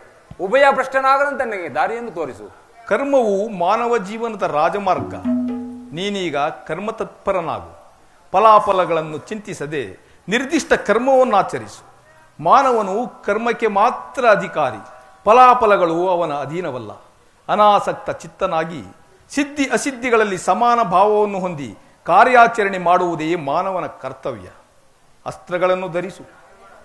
ಉಭಯ ಭ್ರಷ್ಟನಾಗದಂತೆ ನನಗೆ ದಾರಿಯನ್ನು ತೋರಿಸು. ಕರ್ಮವು ಮಾನವ ಜೀವನದ ರಾಜಮಾರ್ಗ. ನೀನೀಗ ಕರ್ಮತತ್ಪರನಾಗು. ಫಲಾಫಲಗಳನ್ನು ಚಿಂತಿಸದೆ ನಿರ್ದಿಷ್ಟ ಕರ್ಮವನ್ನು ಆಚರಿಸು. ಮಾನವನು ಕರ್ಮಕ್ಕೆ ಮಾತ್ರ ಅಧಿಕಾರಿ, ಫಲಾಫಲಗಳು ಅವನ ಅಧೀನವಲ್ಲ. ಅನಾಸಕ್ತ ಚಿತ್ತನಾಗಿ ಸಿದ್ಧಿ ಅಸಿದ್ಧಿಗಳಲ್ಲಿ ಸಮಾನ ಭಾವವನ್ನು ಹೊಂದಿ ಕಾರ್ಯಾಚರಣೆ ಮಾಡುವುದೇ ಮಾನವನ ಕರ್ತವ್ಯ. ಅಸ್ತ್ರಗಳನ್ನು ಧರಿಸು,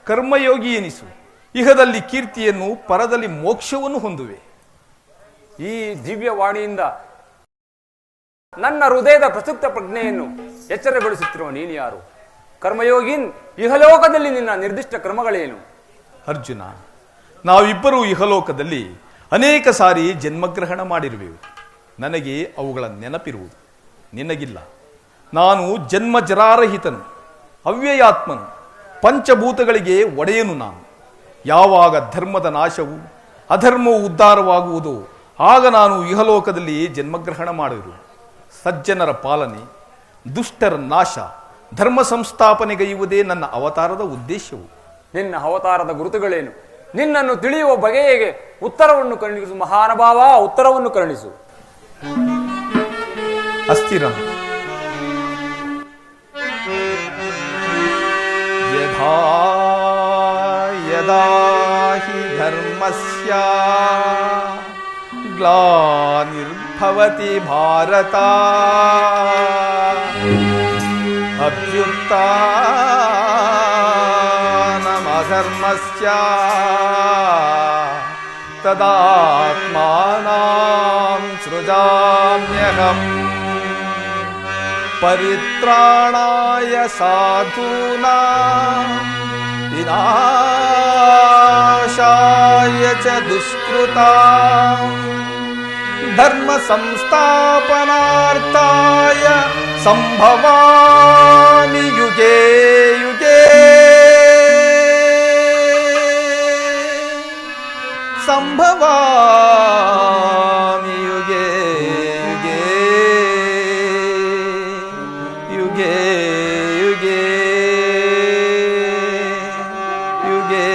ಕರ್ಮಯೋಗಿ ಎನಿಸು. ಇಹದಲ್ಲಿ ಕೀರ್ತಿಯನ್ನು, ಪರದಲ್ಲಿ ಮೋಕ್ಷವನ್ನು ಹೊಂದುವೆ. ಈ ದಿವ್ಯವಾಣಿಯಿಂದ ನನ್ನ ಹೃದಯದ ಪ್ರಸುಪ್ತ ಪ್ರಜ್ಞೆಯನ್ನು ಎಚ್ಚರಗೊಳಿಸುತ್ತಿರುವ ನೀನು ಯಾರು? ಕರ್ಮಯೋಗಿನ್, ಇಹಲೋಕದಲ್ಲಿ ನಿನ್ನ ನಿರ್ದಿಷ್ಟ ಕರ್ಮಗಳೇನು? ಅರ್ಜುನ, ನಾವಿಬ್ಬರೂ ಇಹಲೋಕದಲ್ಲಿ ಅನೇಕ ಸಾರಿ ಜನ್ಮಗ್ರಹಣ ಮಾಡಿರುವೆವು. ನನಗೆ ಅವುಗಳ ನೆನಪಿರುವುದು, ನಿನಗಿಲ್ಲ. ನಾನು ಜನ್ಮ ಜರಾರಹಿತನು, ಅವ್ಯಯಾತ್ಮನು, ಪಂಚಭೂತಗಳಿಗೆ ಒಡೆಯನು ನಾನು. ಯಾವಾಗ ಧರ್ಮದ ನಾಶವು, ಅಧರ್ಮವು ಉದ್ಧಾರವಾಗುವುದೋ ಆಗ ನಾನು ಇಹಲೋಕದಲ್ಲಿ ಜನ್ಮಗ್ರಹಣ ಮಾಡುವುದು. ಸಜ್ಜನರ ಪಾಲನೆ, ದುಷ್ಟರ ನಾಶ, ಧರ್ಮ ಸಂಸ್ಥಾಪನೆಗೈಯುವುದೇ ನನ್ನ ಅವತಾರದ ಉದ್ದೇಶವು. ನಿನ್ನ ಅವತಾರದ ಗುರುತುಗಳೇನು? ನಿನ್ನನ್ನು ತಿಳಿಯುವ ಬಗೆಯೇ ಉತ್ತರವನ್ನು ಕರುಣಿಸು ಮಹಾನುಭಾವ, ಉತ್ತರವನ್ನು ಕರುಣಿಸು. ಅಸ್ಥಿರಂ ಯಥಾ ಯದಾ ಹಿ ಧರ್ಮಸ್ಯ ಗ್ಲಾನಿರ್ಭವತಿ ಭಾರತ ಅಭ್ಯುತ್ಥಾನಮಧರ್ಮಸ್ಯ ತದಾತ್ಮಾನಾಂ ಸೃಜಾಮ್ಯಹಂ ಪರಿತ್ರಾಣಾಯ ಸಾಧೂನಾಂ ವಿನಾಶಾಯ ಚ ದುಷ್ಕೃತಾಂ ಧರ್ಮ ಸಂಸ್ಥಾಪನಾರ್ಥಾಯ ಸಂಭವಾಮಿ ಯುಗೇ ಯುಗೇ ಸಂಭವಾಮಿ ಯುಗೇ ಯುಗೇ ಯುಗೇ ಯುಗೇ ಯುಗೇ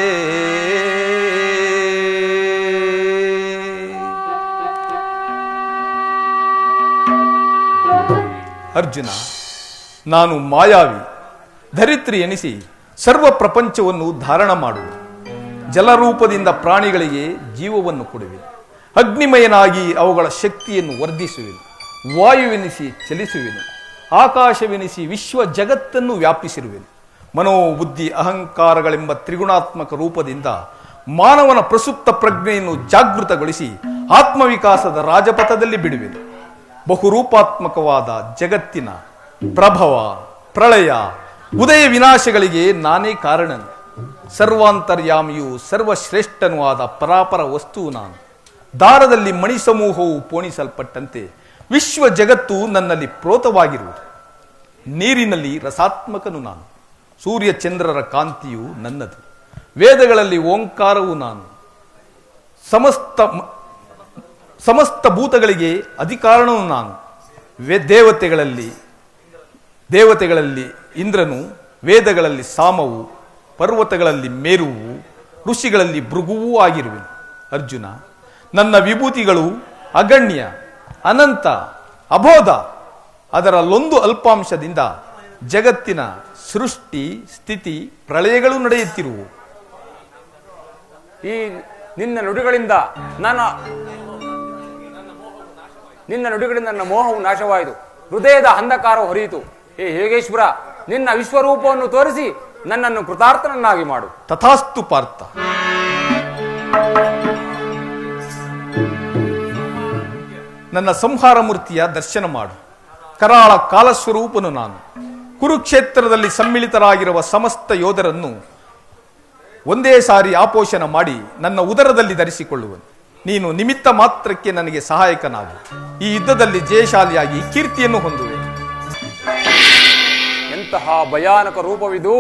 ಅರ್ಜುನ, ನಾನು ಮಾಯಾವಿ, ಧರಿತ್ರಿ ಎನಿಸಿ ಸರ್ವ ಪ್ರಪಂಚವನ್ನು ಧಾರಣ ಮಾಡುವೆ. ಜಲರೂಪದಿಂದ ಪ್ರಾಣಿಗಳಿಗೆ ಜೀವವನ್ನು ಕೊಡುವೆ. ಅಗ್ನಿಮಯನಾಗಿ ಅವುಗಳ ಶಕ್ತಿಯನ್ನು ವರ್ಧಿಸುವೆನು. ವಾಯುವೆನಿಸಿ ಚಲಿಸುವೆನು. ಆಕಾಶವೆನಿಸಿ ವಿಶ್ವ ಜಗತ್ತನ್ನು ವ್ಯಾಪಿಸಿರುವೆನು. ಮನೋಬುದ್ಧಿ ಅಹಂಕಾರಗಳೆಂಬ ತ್ರಿಗುಣಾತ್ಮಕ ರೂಪದಿಂದ ಮಾನವನ ಪ್ರಸುಪ್ತ ಪ್ರಜ್ಞೆಯನ್ನು ಜಾಗೃತಗೊಳಿಸಿ ಆತ್ಮವಿಕಾಸದ ರಾಜಪಥದಲ್ಲಿ ಬಿಡುವೆನು. ಬಹುರೂಪಾತ್ಮಕವಾದ ಜಗತ್ತಿನ ಪ್ರಭವ, ಪ್ರಳಯ, ಉದಯ ವಿನಾಶಗಳಿಗೆ ನಾನೇ ಕಾರಣನು. ಸರ್ವಾಂತರ್ಯಾಮಿಯೂ ಸರ್ವಶ್ರೇಷ್ಠನೂ ಆದ ಪರಾಪರ ವಸ್ತುವು ನಾನು. ದಾರದಲ್ಲಿ ಮಣಿ ಸಮೂಹವು ಪೋಣಿಸಲ್ಪಟ್ಟಂತೆ ವಿಶ್ವ ಜಗತ್ತು ನನ್ನಲ್ಲಿ ಪ್ರೋತವಾಗಿರುವುದು. ನೀರಿನಲ್ಲಿ ರಸಾತ್ಮಕನು ನಾನು. ಸೂರ್ಯ ಚಂದ್ರರ ಕಾಂತಿಯು ನನ್ನದು. ವೇದಗಳಲ್ಲಿ ಓಂಕಾರವು ನಾನು. ಸಮಸ್ತ ಭೂತಗಳಿಗೆ ಅಧಿಕಾರಣವು ನಾನು. ದೇವತೆಗಳಲ್ಲಿ ಇಂದ್ರನು, ವೇದಗಳಲ್ಲಿ ಸಾಮವು, ಪರ್ವತಗಳಲ್ಲಿ ಮೇರುವು, ಋಷಿಗಳಲ್ಲಿ ಭೃಗುವೂ ಆಗಿರುವೆನು. ಅರ್ಜುನ, ನನ್ನ ವಿಭೂತಿಗಳು ಅಗಣ್ಯ, ಅನಂತ, ಅಬೋಧ. ಅದರಲ್ಲೊಂದು ಅಲ್ಪಾಂಶದಿಂದ ಜಗತ್ತಿನ ಸೃಷ್ಟಿ, ಸ್ಥಿತಿ, ಪ್ರಳಯಗಳು ನಡೆಯುತ್ತಿರುವು. ಈ ನಿನ್ನ ನುಡಿಗಳಿಂದ ನನ್ನ ಮೋಹವು ನಾಶವಾಯಿತು. ಹೃದಯದ ಅಂಧಕಾರ ಹೊರೆಯಿತು. ಹೇ ಯೋಗೇಶ್ವರ, ನಿನ್ನ ವಿಶ್ವರೂಪವನ್ನು ತೋರಿಸಿ ನನ್ನನ್ನು ಕೃತಾರ್ಥನನ್ನಾಗಿ ಮಾಡು. ತಥಾಸ್ತು ಪಾರ್ಥ. ನನ್ನ ಸಂಹಾರ ಮೂರ್ತಿಯ ದರ್ಶನ ಮಾಡು. ಕರಾಳ ಕಾಲಸ್ವರೂಪನು ನಾನು. ಕುರುಕ್ಷೇತ್ರದಲ್ಲಿ ಸಮ್ಮಿಳಿತರಾಗಿರುವ ಸಮಸ್ತ ಯೋಧರನ್ನು ಒಂದೇ ಸಾರಿ ಆಪೋಷಣ ಮಾಡಿ ನನ್ನ ಉದರದಲ್ಲಿ ಧರಿಸಿಕೊಳ್ಳುವನು. ನೀನು ನಿಮಿತ್ತ ಮಾತ್ರಕ್ಕೆ ನನಗೆ ಸಹಾಯಕನಾಗು. ಈ ಯುದ್ಧದಲ್ಲಿ ಜಯಶಾಲಿಯಾಗಿ ಕೀರ್ತಿಯನ್ನು ಹೊಂದುವೆ. ಎಂತಹ ಭಯಾನಕ ರೂಪವಿದು!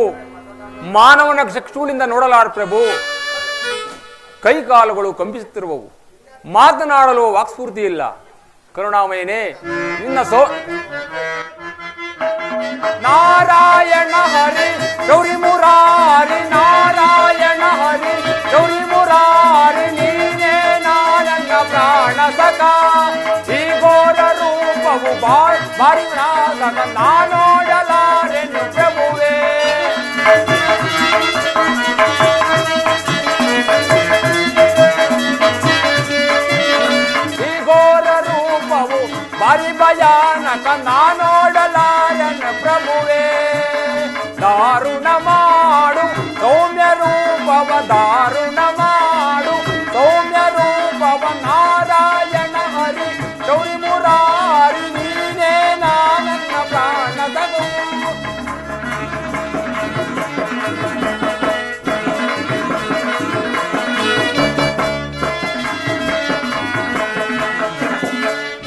ಮಾನವನ ಚಕ್ಷುಳಿಂದ ನೋಡಲಾರ ಪ್ರಭು. ಕೈಕಾಲುಗಳು ಕಂಪಿಸುತ್ತಿರುವವು. ಮಾತನಾಡಲು ವಾಕ್ಸ್ಫೂರ್ತಿ ಇಲ್ಲ. ಕರುಣಾಮಯನೇ, ನಿನ್ನ ನಾರಾಯಣ ಹರಿ ಗೌರಿ ಮುರಾರಿ, ನಾರಾಯಣ ಹರಿ ಗೌರಿ ಮುರಾರಿ, ನೀನೇ ನನ್ನ ಪ್ರಾಣ ಸಖ. ಈ ಘೋರ ರೂಪವು ಭಾರಿ ನಾನೋಡಲಾರೆನು ಪ್ರಭುವೇ. ಈ ಘೋರ ರೂಪವು ಭಾರಿ ಭಯಾನಕ, ನಾನೋಡಲಾರನ ಪ್ರಭುವೇ. ದಾರುಣ ಮಾಡು ಸೌಮ್ಯ ರೂಪವ, ದಾರುಣ ಮಾಡು ಸೌಮ್ಯ ರೂಪವ, ನಾರಾಯಣ ಹರಿ ಗೌರಿ ಮುರಾರಿ, ನೀನೇ ನನ್ನ ಪ್ರಾಣದನು.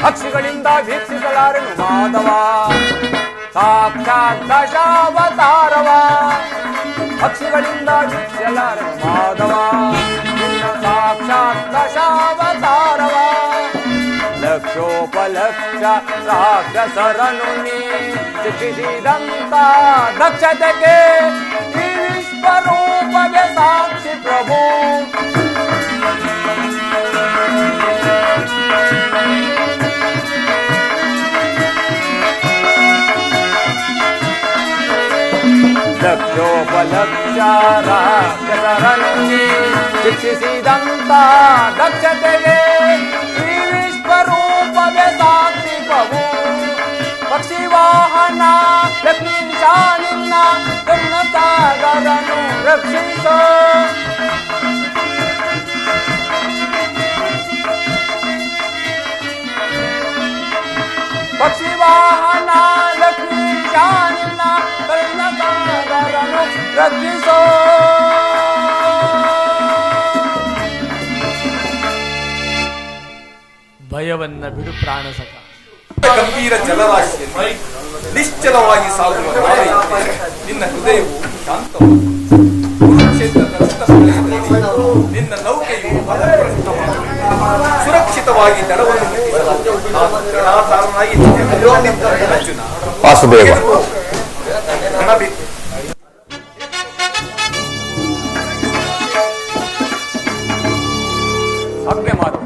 ಪಕ್ಷಿಗಳಿಂದ ವೀಕ್ಷಿಸಲಾರನು ಮಾಧವ, ಸಾಕ್ಷಾತ್ ದಶಾವತಾರವ. ಪಕ್ಷಿಗಳಿಂದ ವೀಕ್ಷಿಸಲಾರನು ಮಾಧವ, ನಿನ್ನ ಸಾಕ್ಷಾತ್ ದಶಾವತಾರವ. ಲಕ್ಷೋಪಲಕ್ಷ ರಾಕ್ಷಸರನು ನೀ ಶಿಕ್ಷಿಸಿದಂತ ದಕ್ಷತೆಗೆ ಈ ವಿಶ್ವರೂಪವೇ ಸಾಕ್ಷಿ ಪ್ರಭು. ಲಕ್ಷೋಪಲಕ್ಷ ರಾಕ್ಷಸರನು ನೀ ಶಿಕ್ಷಿಸಿದಂತ ದಕ್ಷತೆಗೆ ಈ ವಿಶ್ವರೂಪವೇ ಸಾಕ್ಷಿ ಪ್ರಭು. ಪಕ್ಷಿ ವಾಹನ ಲಕ್ಷ್ಮೀಶ ನಿನ್ನ ಕರುಣ ಸಾಗರನು ರಕ್ಷಿಸೋ. ಪಕ್ಷಿ ವಾಹನ ಲಕ್ಷ್ಮೀಶ ನಿನ್ನ ಕರುಣ ಸಾಗರನು ರಕ್ಷಿಸೋ. ಭಯವನ್ನ ಬಿಡು ಪ್ರಾಣ ಸಖ. ಗಂಭೀರ ಜಲರಾಶಿಯಲ್ಲಿ ನಿಶ್ಚಲವಾಗಿ ಸಾಗುವ ನಾಯಿ ನಿನ್ನ ಹೃದಯವು ಶಾಂತವಾಗಿದೆ. ಕುರುಕ್ಷೇತ್ರದ ರಕ್ತಪ್ರಳಯದಲ್ಲಿ ನಿನ್ನ ನೌಕೆಯು ಸುರಕ್ಷಿತವಾಗಿ ದಡವನ್ನು ಮುಟ್ಟಿಸಲು ನಾನು ಗಣಾಧಾರನಾಗಿ ಅರ್ಜುನ ವಾಸುದೇವ. ಆಜ್ಞೆ ಮಾಡು.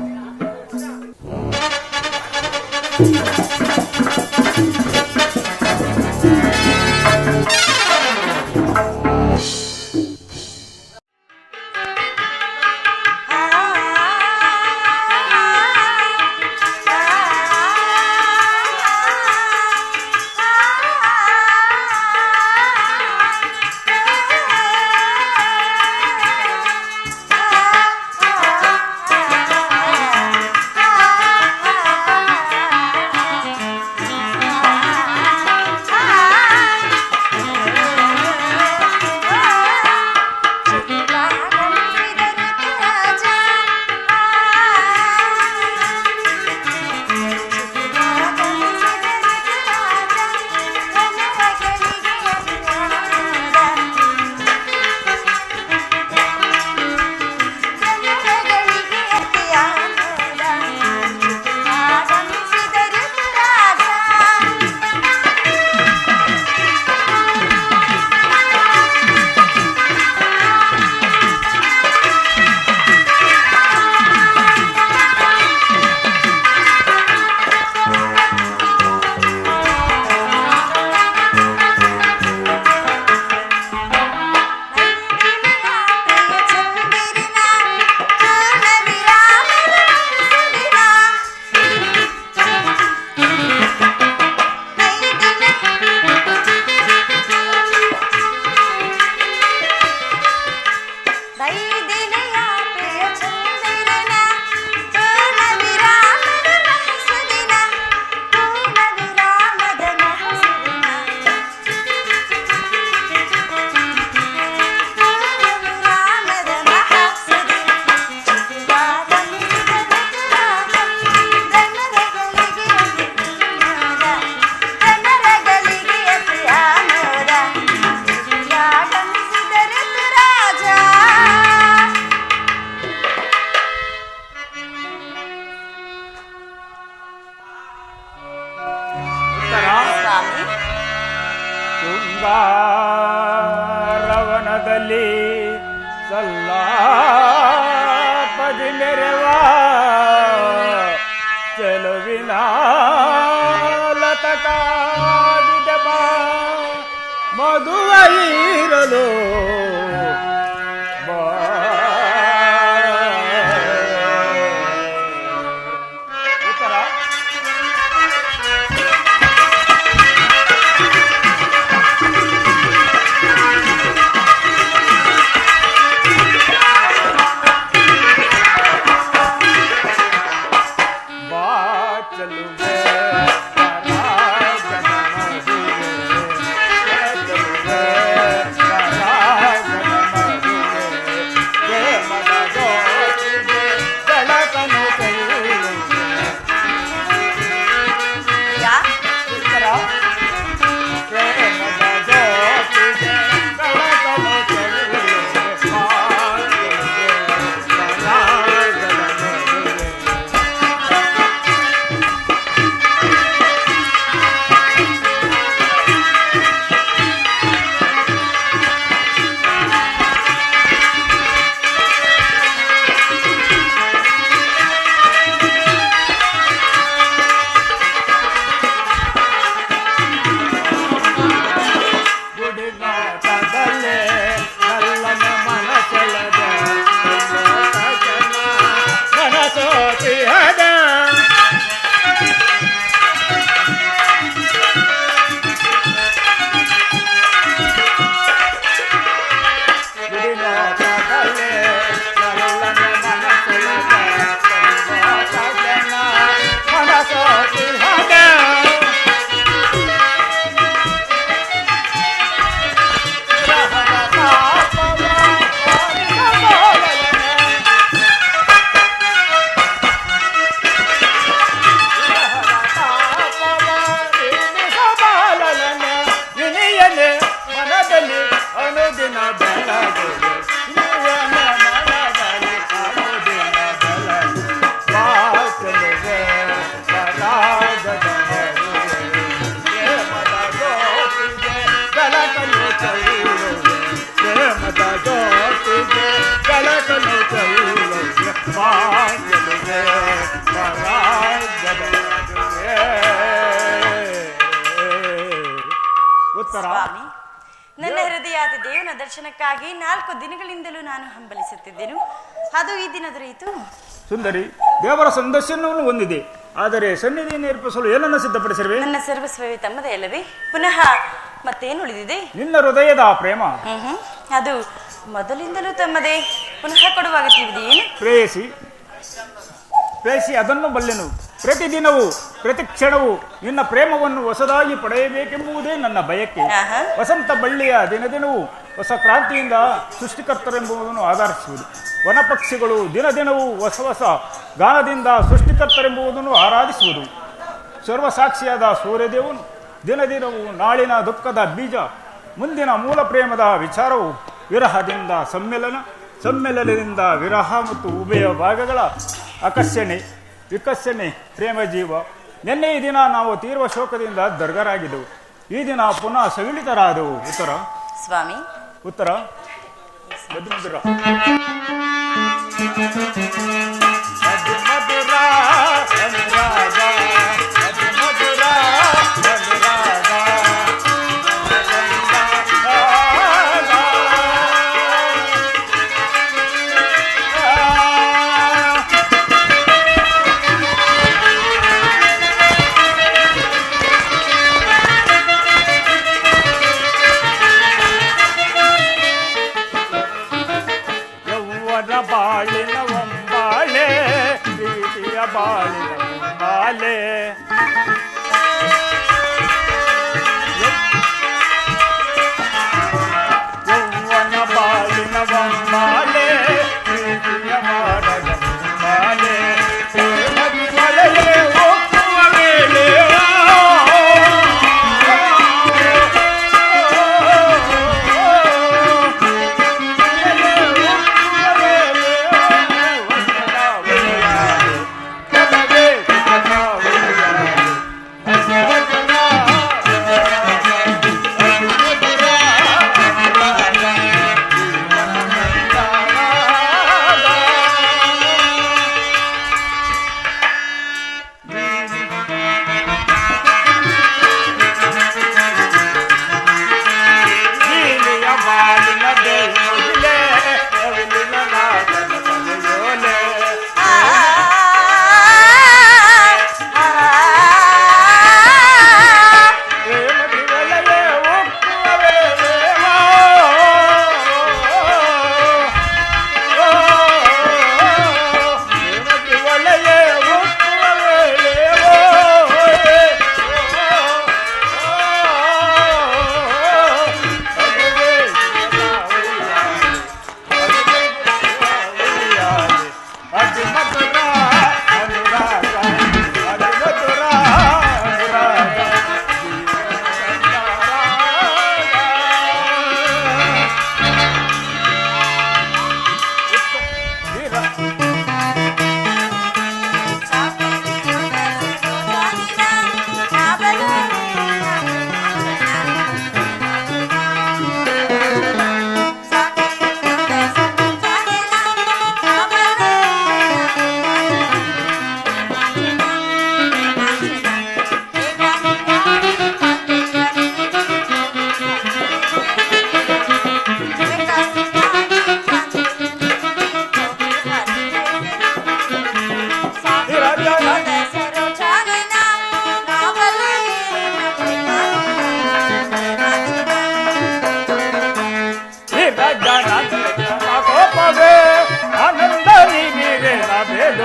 ಶೃಂಗಾರವನದಲ್ಲಿ ಸಲ್ಲಾಪದಿ ಮೆರೆವ ಚೆಲುವಿನ ಲತಕಾಡಿದ ಬಾ ಮಧುವ ಇರಲು ಬಾ ಉತ್ತರ ಸ್ವಾಮಿ, ನನ್ನ ಹೃದಯಾದ ದೇವನ ದರ್ಶನಕ್ಕಾಗಿ 4 ದಿನಗಳಿಂದಲೂ ನಾನು ಹಂಬಲಿಸುತ್ತಿದ್ದೆನು. ಅದು ಈ ದಿನ ದೊರೆಯಿತು. ಸುಂದರಿ, ದೇವರ ಸಂದರ್ಶನವನ್ನು ಹೊಂದಿದೆ. ಆದರೆ ಸನ್ನಿಧಿಯನ್ನು ಏರ್ಪಿಸಲು ಏನನ್ನು ಸಿದ್ಧಪಡಿಸಿರುವೆ? ನನ್ನ ಸರ್ವಸ್ವವೇ ತಮ್ಮದೇ ಅಲ್ಲವೇ? ಪುನಃ ಮತ್ತೇನು ಉಳಿದಿದೆ? ನಿನ್ನ ಹೃದಯದ ಪ್ರೇಮ. ಅದು ಮೊದಲಿಂದಲೂ ತಮ್ಮದೇ. ಪುನಃ ಕೊಡುವಾಗುತ್ತಿದೆಯೇನು? ಪ್ರೇಯಸಿ ಅದನ್ನು ಬಲ್ಲೆನು. ಪ್ರತಿದಿನವೂ ಪ್ರತಿ ಕ್ಷಣವೂ ನಿನ್ನ ಪ್ರೇಮವನ್ನು ಹೊಸದಾಗಿ ಪಡೆಯಬೇಕೆಂಬುದೇ ನನ್ನ ಬಯಕೆ. ವಸಂತ ಬಳ್ಳಿಯ ದಿನದಿನವೂ ಹೊಸ ಕ್ರಾಂತಿಯಿಂದ ಸೃಷ್ಟಿಕರ್ತರೆಂಬುದನ್ನು ಆಧರಿಸುವುದು. ವನಪಕ್ಷಿಗಳು ದಿನದಿನವೂ ಹೊಸ ಹೊಸ ಗಾನದಿಂದ ಸೃಷ್ಟಿಕರ್ತರೆಂಬುದನ್ನು ಆರಾಧಿಸುವುದು. ಸರ್ವಸಾಕ್ಷಿಯಾದ ಸೂರ್ಯದೇವನು ದಿನದಿನವೂ ನಾಳಿನ ದುಃಖದ ಬೀಜ, ಮುಂದಿನ ಮೂಲ ಪ್ರೇಮದ ವಿಚಾರವು ವಿರಹದಿಂದ ಸಮ್ಮೆಲನದಿಂದ ವಿರಹ ಮತ್ತು ಉಭಯ ಭಾಗಗಳ ಆಕರ್ಷಣೆ ವಿಕಸನೆ ಪ್ರೇಮ ಜೀವ. ನಿನ್ನೆ ಈ ದಿನ ನಾವು ತೀವ್ರ ಶೋಕದಿಂದ ದರ್ಗರಾಗಿದ್ದೆವು. ಈ ದಿನ ಪುನಃ ಸವಿಳಿತರಾದೆವು. ಉತ್ತರ ಸ್ವಾಮಿ. ಉತ್ತರ ಮಧುಮಧುರ ಮಧುಮಧುರ ಅನುರಾಗ ಮಧುಮಧುರ ಅನುರಾಗ ಬಾಳಿನ ಒಂಬಾಳೆ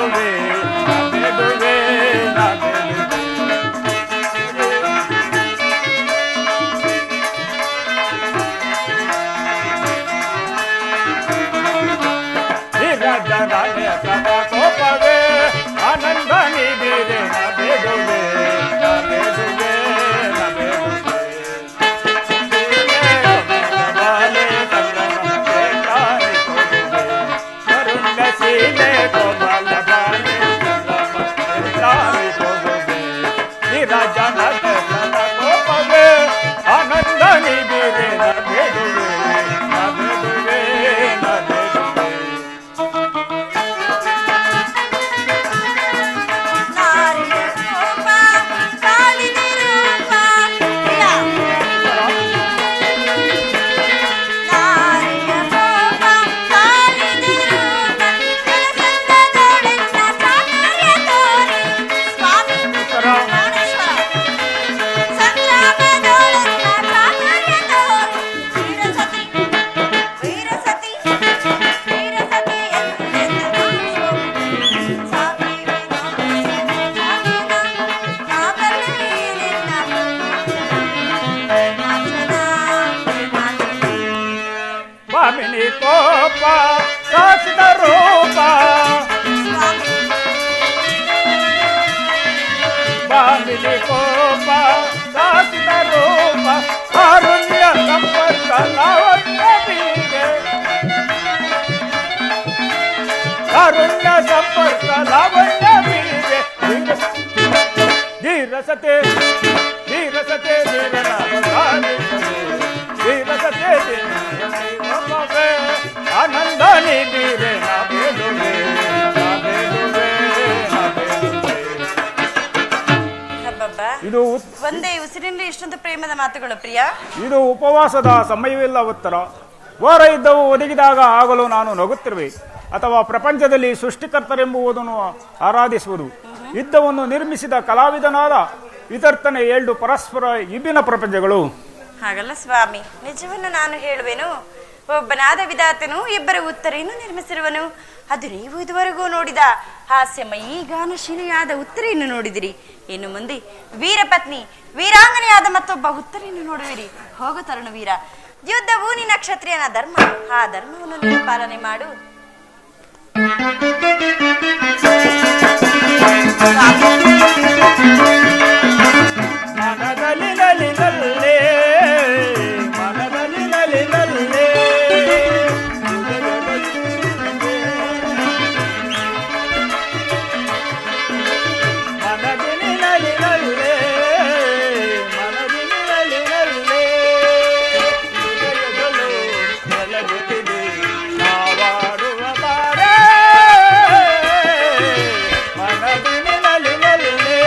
ಬೇಡುವೆ ನಾ ಬೇಡುವೆ ನಾ ಬೇಡುವೆ. ರಾಜರಾಜ ಸದಾ ಕೋಪವೇ ಆನಂದ ನೀಡಿದೆ ನಾ ಬೇಡುವೆ ನಾ ಬೇಡುವೆ ನಾ ಬೇಡುವೆ. ಬಾಲೆ ಸಂಗಮಕ್ಕೆ ತಾಯಿ ಕೊಡುವೆ ಕರುಣಶೀಲೆ ಕೋಮಲ ಬಾಲೆ ಸಂಗಮಕ್ಕೆ ತಾಯಿ ಕೊಡುವೆ. ರಾಜನಾಥ ಸದಾ ಕೋಪವೇ ಆನಂದ ನೀಡಿದೆ ನಾ ಬೇಡುವೆ ನಾ ಬೇಡುವೆ ನಾ ಬೇಡುವೆ. ಸ್ವಾಮಿನಿ ಕೋಪ ಶಾಸಿತ ರೂಪ ಸ್ವಾಮಿನಿ ಕೋಪ ಶಾಸಿತ ರೂಪ ಕಾರುಣ್ಯ ಸಂಪರ್ಕ ಲಾವಣ್ಯ ಬೀರೆ ಕಾರುಣ್ಯ ಸಂಪರ್ಕ ಲಾವಣ್ಯ ಬೀರೆ. ಧೀರಸತೆ ಧೀರಸತೆ ಧೀರನ ಧೀರಸತೆ ಧೀರಸತೆ ಆನಂದ ನೀಡಿರೆ ನಾ ಬೇಡುವೆ ನಾ ಬೇಡುವೆ ನಾ ಬೇಡುವೆ. ಇದು ಒಂದೇ ಉಸಿರಿನಲ್ಲಿ ಇಷ್ಟೊಂದು ಪ್ರೇಮದ ಮಾತುಗಳು ಪ್ರಿಯ. ಇದು ಉಪವಾಸದ ಸಮಯವಿಲ್ಲ ಉತ್ತರ. ಘೋರ ಯುದ್ಧವು ಒದಗಿದಾಗ ಆಗಲು ನಾನು ನಗುತ್ತಿರುವೆ ಅಥವಾ ಪ್ರಪಂಚದಲ್ಲಿ ಸೃಷ್ಟಿಕರ್ತರೆಂಬುದನ್ನು ಆರಾಧಿಸುವುದು. ಯುದ್ಧವನ್ನು ನಿರ್ಮಿಸಿದ ಕಲಾವಿದನಾದ ವಿತರ್ತನೆ 2 ಪರಸ್ಪರ ವಿಭಿನ್ನ ಪ್ರಪಂಚಗಳು. ಹಾಗಲ್ಲ ಸ್ವಾಮಿ, ನಿಜವನ್ನು ನಾನು ಹೇಳುವೆನು. ಒಬ್ಬನಾದ ವಿಧಾತನು ಇಬ್ಬರ ಉತ್ತರೆಯನ್ನು ನಿರ್ಮಿಸಿರುವನು. ಅದು ನೀವು ಇದುವರೆಗೂ ನೋಡಿದ ಹಾಸ್ಯಮಯೀ ಗಾನಶೀಲಿಯಾದ ಉತ್ತರೆಯನ್ನು ನೋಡಿದಿರಿ. ಇನ್ನು ಮುಂದೆ ವೀರಪತ್ನಿ ವೀರಾಂಗನೆಯಾದ ಮತ್ತೊಬ್ಬ ಉತ್ತರೆಯನ್ನು ನೋಡುವಿರಿ. ಹೋಗು ತರುಣ ವೀರ, ಯುದ್ಧವು ನಿನ್ನ ಕ್ಷತ್ರಿಯನ ಧರ್ಮ. ಆ ಧರ್ಮವನ್ನು ನೀನು ಪಾಲನೆ ಮಾಡು. ಮನದಲ್ಲಿ ನಲಿನಲ್ಲೇ ಮನದಲ್ಲಿ ನಲಿನಲ್ಲೇ ಮನದಲ್ಲಿ ನಲಿನಲ್ಲೇ ಮನದಲ್ಲಿ ನಲಿನಲ್ಲೇ ನೆಲಗುತ್ತಿದೆ ನಾವಾಡುವ ಬಾರೆ ಮನದಲ್ಲಿ ನಲಿನಲ್ಲೇ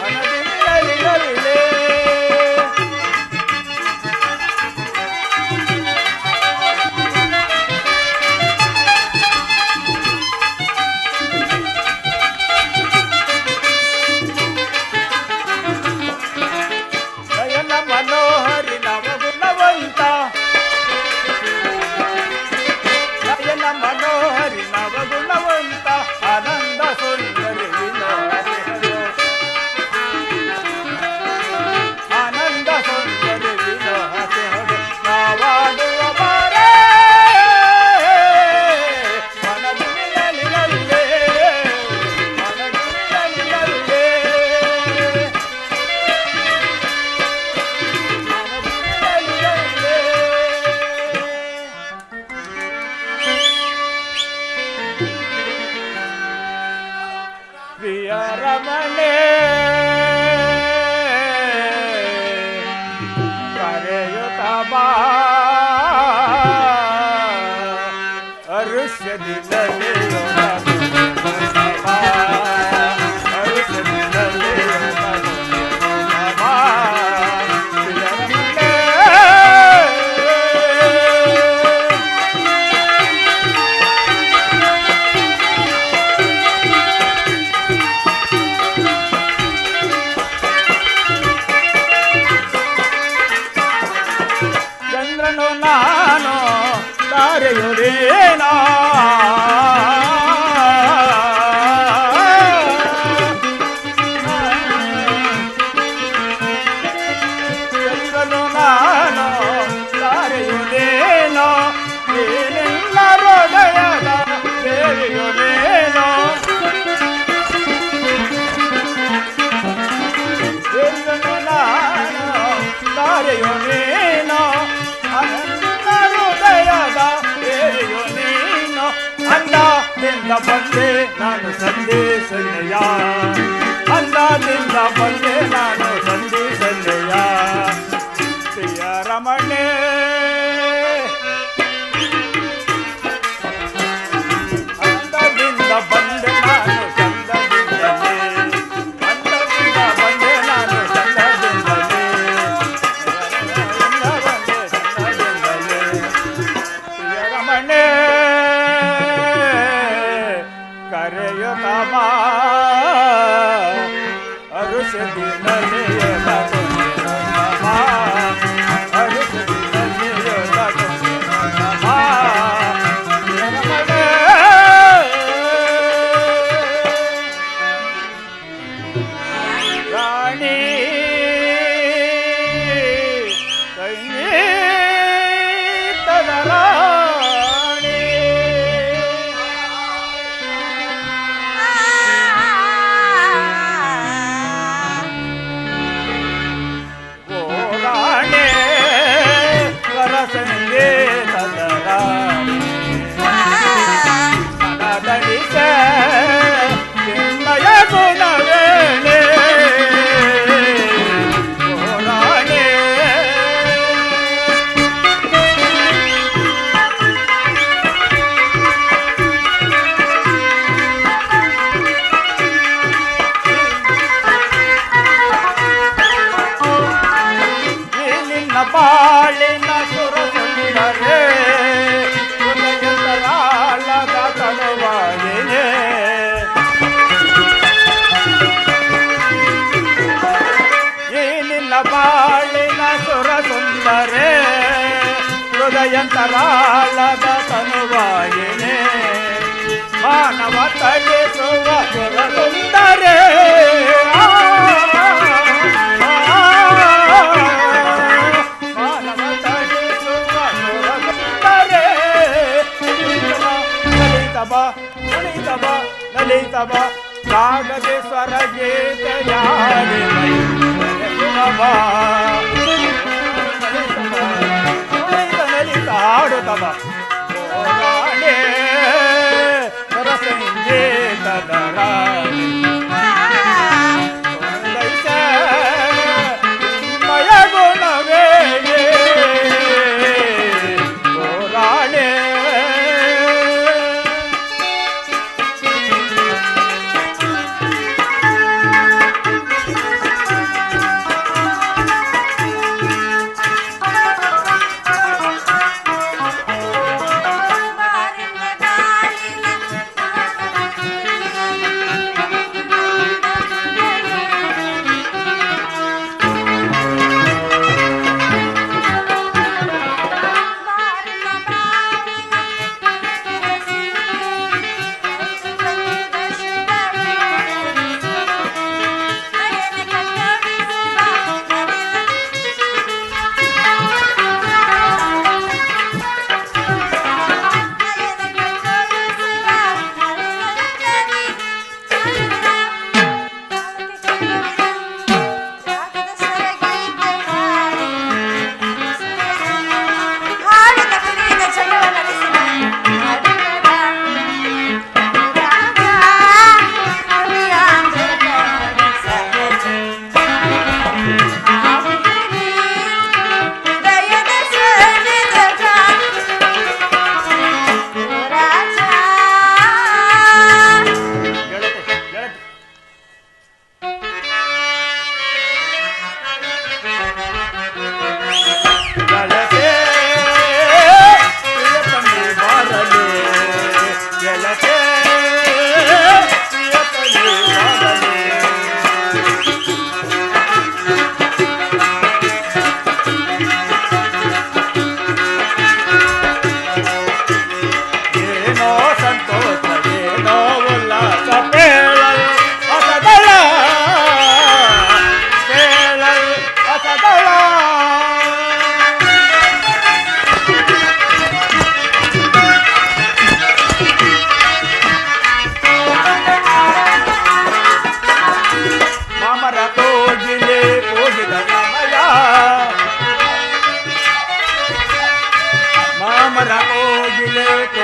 ಮನದಲ್ಲಿ ನಲಿನಲ್ಲೇ. ನಯನ ಮನೋಹರಿ ನವಗುಣವಂತ ನಯನ ಮನೋಹರಿ ನವಗುಣವಂತ ಆನಂದ ಸುಂದರಿ ವಿನೋದಿ ಆನಂದ ಸುಂದರಿ ವಿನೋದಿ ನಾವಾಡುವ ಬಾರೆ ಮನದಿನಲಿನಲ್ಲೇ ಮನದಿನಲಿನಲ್ಲೇ ಪ್ರಿಯ ರಮಣೆ ಕರೆಯುತ್ತ ಬಾ ಅರುಷ್ಯದಿನಲ್ಲಿ ಚಂದ್ರನು ನಾನು ತಾರೆಯುರೇನಾ ಬೇರೆಯೋ ನೀನು ಅನಂತ ಹೃದಯದ ಬೇರೆಯೋ ನೀನು ಅಂದದಿಂದ ಬಂದೆ ನಾನು ಸಂದೇಶನೆಯ ಅಂದದಿಂದ ಬಂದೆ ನಾನು ಸಂದೇಶನೆಯ ಪ್ರಿಯ ರಮಣೆ ಅಂದದಿಂದ ಬಂದೆ ನಾನು ಚಂದದಿಂದಲೇ ಅಂದದಿಂದ ಬಂದೆ ನಾನು ಚಂದದಿಂದಲೇ ಬಂದೆ ಚಂದದಿಂದಲೇ ಪ್ರಿಯ ರಮಣೆ ಕರೆಯುತ್ತಮ ಅರುಷದಿನಲೇ ರಾಣಿ ಸಂಗೀತದ ರಾಣಿ ಓ ರಾಣಿ ಸ್ವರ ಸಂಗೀತದ ರಾಣಿ ಮನದಳಿಸ ಚಿನ್ಮಯ ಗುಣವೇಳೆ ಓ ರಾಣಿ ಈ ನಿನ್ನ ಬಾಳಿನ ಸುರ ಸುಂದರೇ ಹೃದಯಂತರಾಳದ ತನುವಾಗಿಯೇ ಈ ನಿನ್ನ ಬಾಳಿನ ಸುರ ಸುಂದರೇ ಹೃದಯಂತರಾಳದ ತನುವಾಗಿಯೇ ಮಾನವ ತಳಿಸುವ ಸುರ ಸುಂದರೇ ಮಾನವ ತಳಿಸುವ ಸುರ ಸುಂದರೇ ಲಲಿತಬ ಲಲಿತಬ ಲಲಿತಬ ಕಾಗದೆ ಸ್ವರ ಗೀತೆಯಾಡಿ ಲಲಿತ ಹಾಡುತ್ತಬ ರಾಣಿ ಸ್ವರ ಸಂಗೀತದ ರಾಣಿ ಒಂದೈಸ ಮಯ ಗುಣವೇ ಓ ರಾಣಿ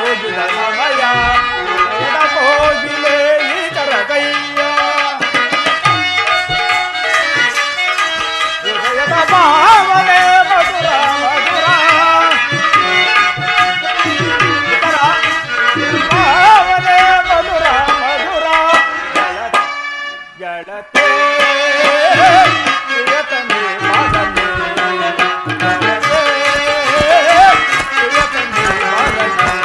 ಹೋಗಿದ ಸಮಯ ಹೋಗಿಲೆ ಈತರ ಕೈಯ ಹೃದಯದ ಭಾವನೆ ಮಧುರ ಮಧುರ ಭಾವನೆ ಮಧುರ ಮಧುರ ಗೆಳತೆ ಪ್ರಿಯತಮೆ ಮಗನೇ ಗೆಳತೆ ಪ್ರಿಯತಮೆ ಮಗನೇ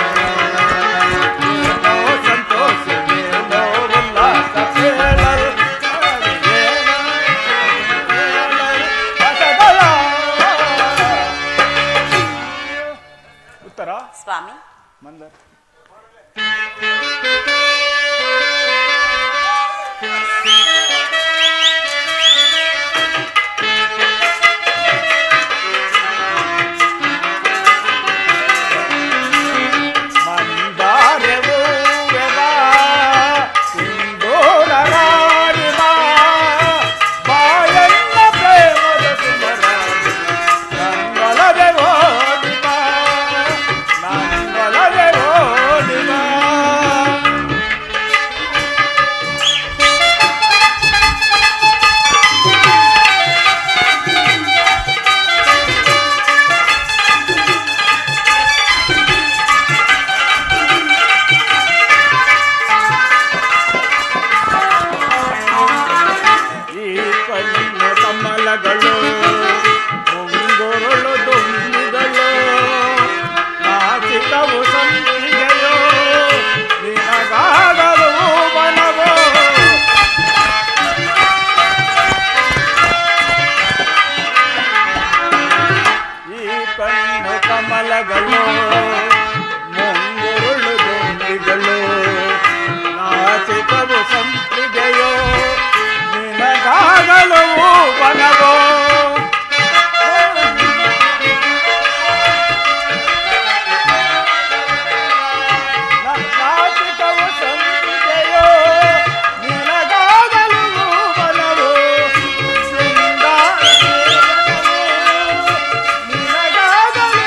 ಏನೋ ಸಂತೋಷವೇನೋ ಉಲ್ಲಾಸ ಕೇಳಲು ಉತ್ತರ ಸ್ವಾಮಿ. ಮಂದರ್ ಕಮಲಗಳು ಮುಂಗುರುಳು ದುಂಬಿಗಳು ನಾಚಿಕವು ಸಂಪಿಗೆಯೋ ನಿನಗಾಗಲು ಬನವೋ ಈ ಕಣ್ಣು ಕಮಲಗಳು ಮುಂಗುರುಳು ದುಂಬಿಗಳು ನಾಚಿಕವು ಸಂಪಿಗೆಯೋ ನಿನಗಾಗಲು ಬನವೋ ನಾಚಿಕವು ಸಂಪಿಗೆಯೋ ನಿನಗಾಗಲು ಬನವೋ ನಿನಗಾಗಲು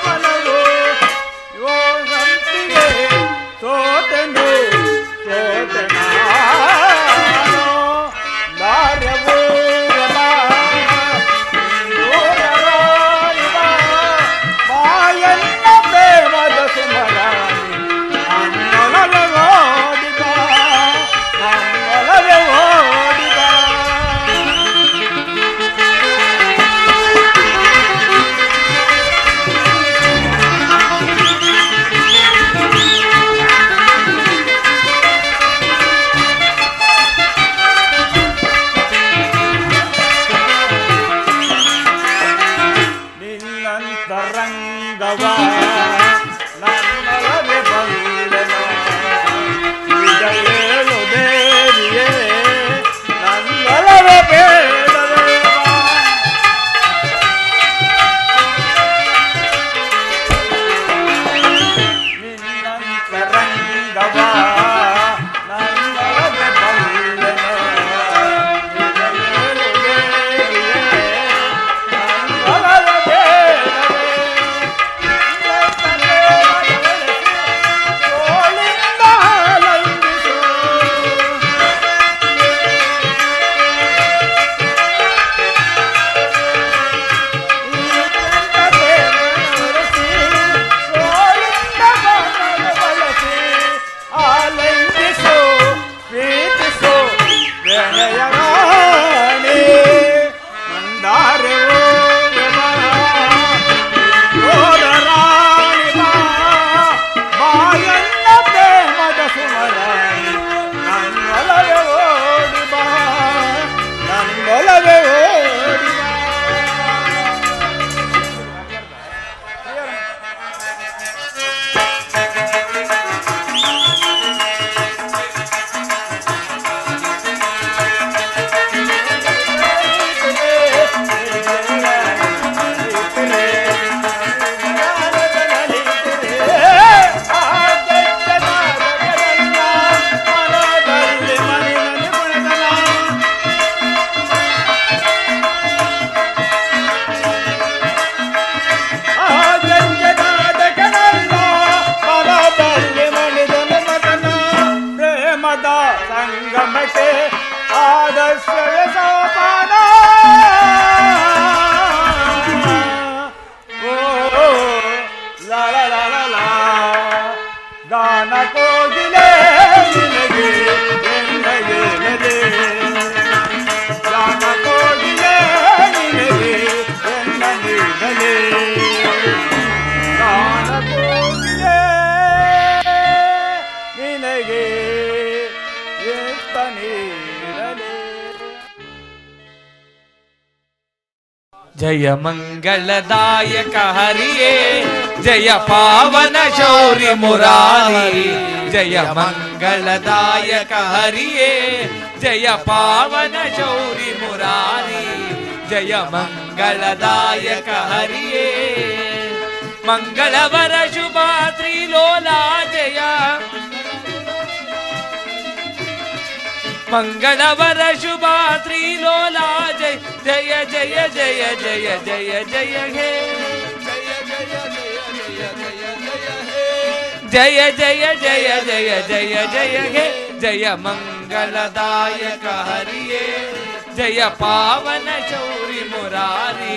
ಬನವೋ ಯೋ ಸಂಪಿಗೆ ಸೋತೆನು ಸೋತೆನಾನೋ ಲಾರ್ಯವೋ ಮಾಯನ್ನ ಪ್ರೇಮದ ಸುಮರಾಣಿ ನನ್ನೊಲವೆ ಓಡಿದ ನನ್ನೊಲವೆ ಓಡಿದ ನಿನ್ನಂತರಂಗವ ನನ್ನೊಲವೆ ಬಂದೆನೋ ಈಗ ಏಳು ದೇವಿಯೇ ನನ್ನೊಲವೆ ಬೇಡವೇವಾ ನಿನ್ನಂತರಂಗವ ನನ್ನೊಲವೆ ಬಂದೆನೋ ಈಗ ಏಳು ದೇವಿಯೇ ನನ್ನೊಲವೆ ಬೇಡವೇ ಜಯ ಮಂಗಳದಾಯಕ ಹರಿಯೇ ಜಯ ಪಾವನ ಶೌರ್ಯ ಮುರಾರಿ ಜಯ ಮಂಗಳದಾಯಕ ಹರಿಯೇ ಜಯ ಪಾವನ ಶೌರ್ಯ ಮುರಾರಿ ಜಯ ಮಂಗಳದಾಯಕ ಹರಿಯೇ ಮಂಗಳವರ ಶುಭ ತ್ರಿಲೋಲಾ ಜಯ ಮಂಗಳವರ ಶುಭ ತ್ರಿಲೋಲಾ ಜಯ ಜಯ ಜಯ ಜಯ ಜಯ ಜಯ ಜಯ ಹೇ ಜಯ ಜಯ ಜಯ ಜಯ ಜಯ ಜಯ ಹೇ ಜಯ ಮಂಗಳದಾಯಕ ಹರಿಯೇ ಜಯ ಪಾವನ ಶೌರ್ಯ ಮುರಾರಿ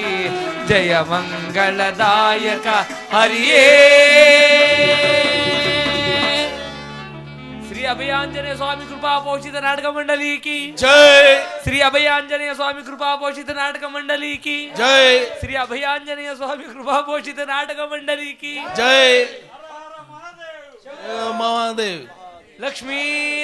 ಜಯ ಮಂಗಳದಾಯಕ ಹರಿಯೇ ಶ್ರೀ ಅಭಯಾಂಜನೇಯ ಸ್ವಾಮಿ ಕೃಪಾ ಪೋಷಿತ ನಾಟಕ ಮಂಡಲಿ ಕಿ जय ಶ್ರೀ ಅಭಯಾಂಜನೇಯ ಸ್ವಾಮಿ ಕೃಪಾ ಪೋಷಿತ ನಾಟಕ ಮಂಡಲಿ ಕಿ जय ಶ್ರೀ ಅಭಯಾಂಜನೇಯ ಸ್ವಾಮಿ ಕೃಪಾ ಪೋಷಿತ ನಾಟಕ ಮಂಡಲಿ ಕಿ जय महादेव ಲಕ್ಷ್ಮೀ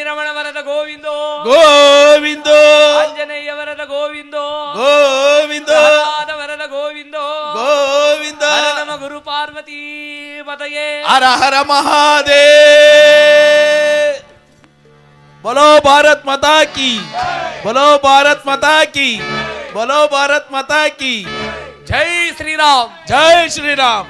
ರಮಣ ವರದ ಗೋವಿಂದೋ गोविंदो ಆಂಜನೇಯ ವರದ ಗೋವಿಂದೋ गोविंदो ಪ್ರಹ್ಲಾದ ವರದ ಗೋವಿಂದೋ गोविंदो ಹರ ನಮ ಗುರು ಪಾರ್ವತಿ ಪತಯೇ हर हर महादेव बोलो भारत माता की बोलो भारत माता की बोलो भारत माता की ಜೈ ಶ್ರೀರಾಮ್ जय श्री राम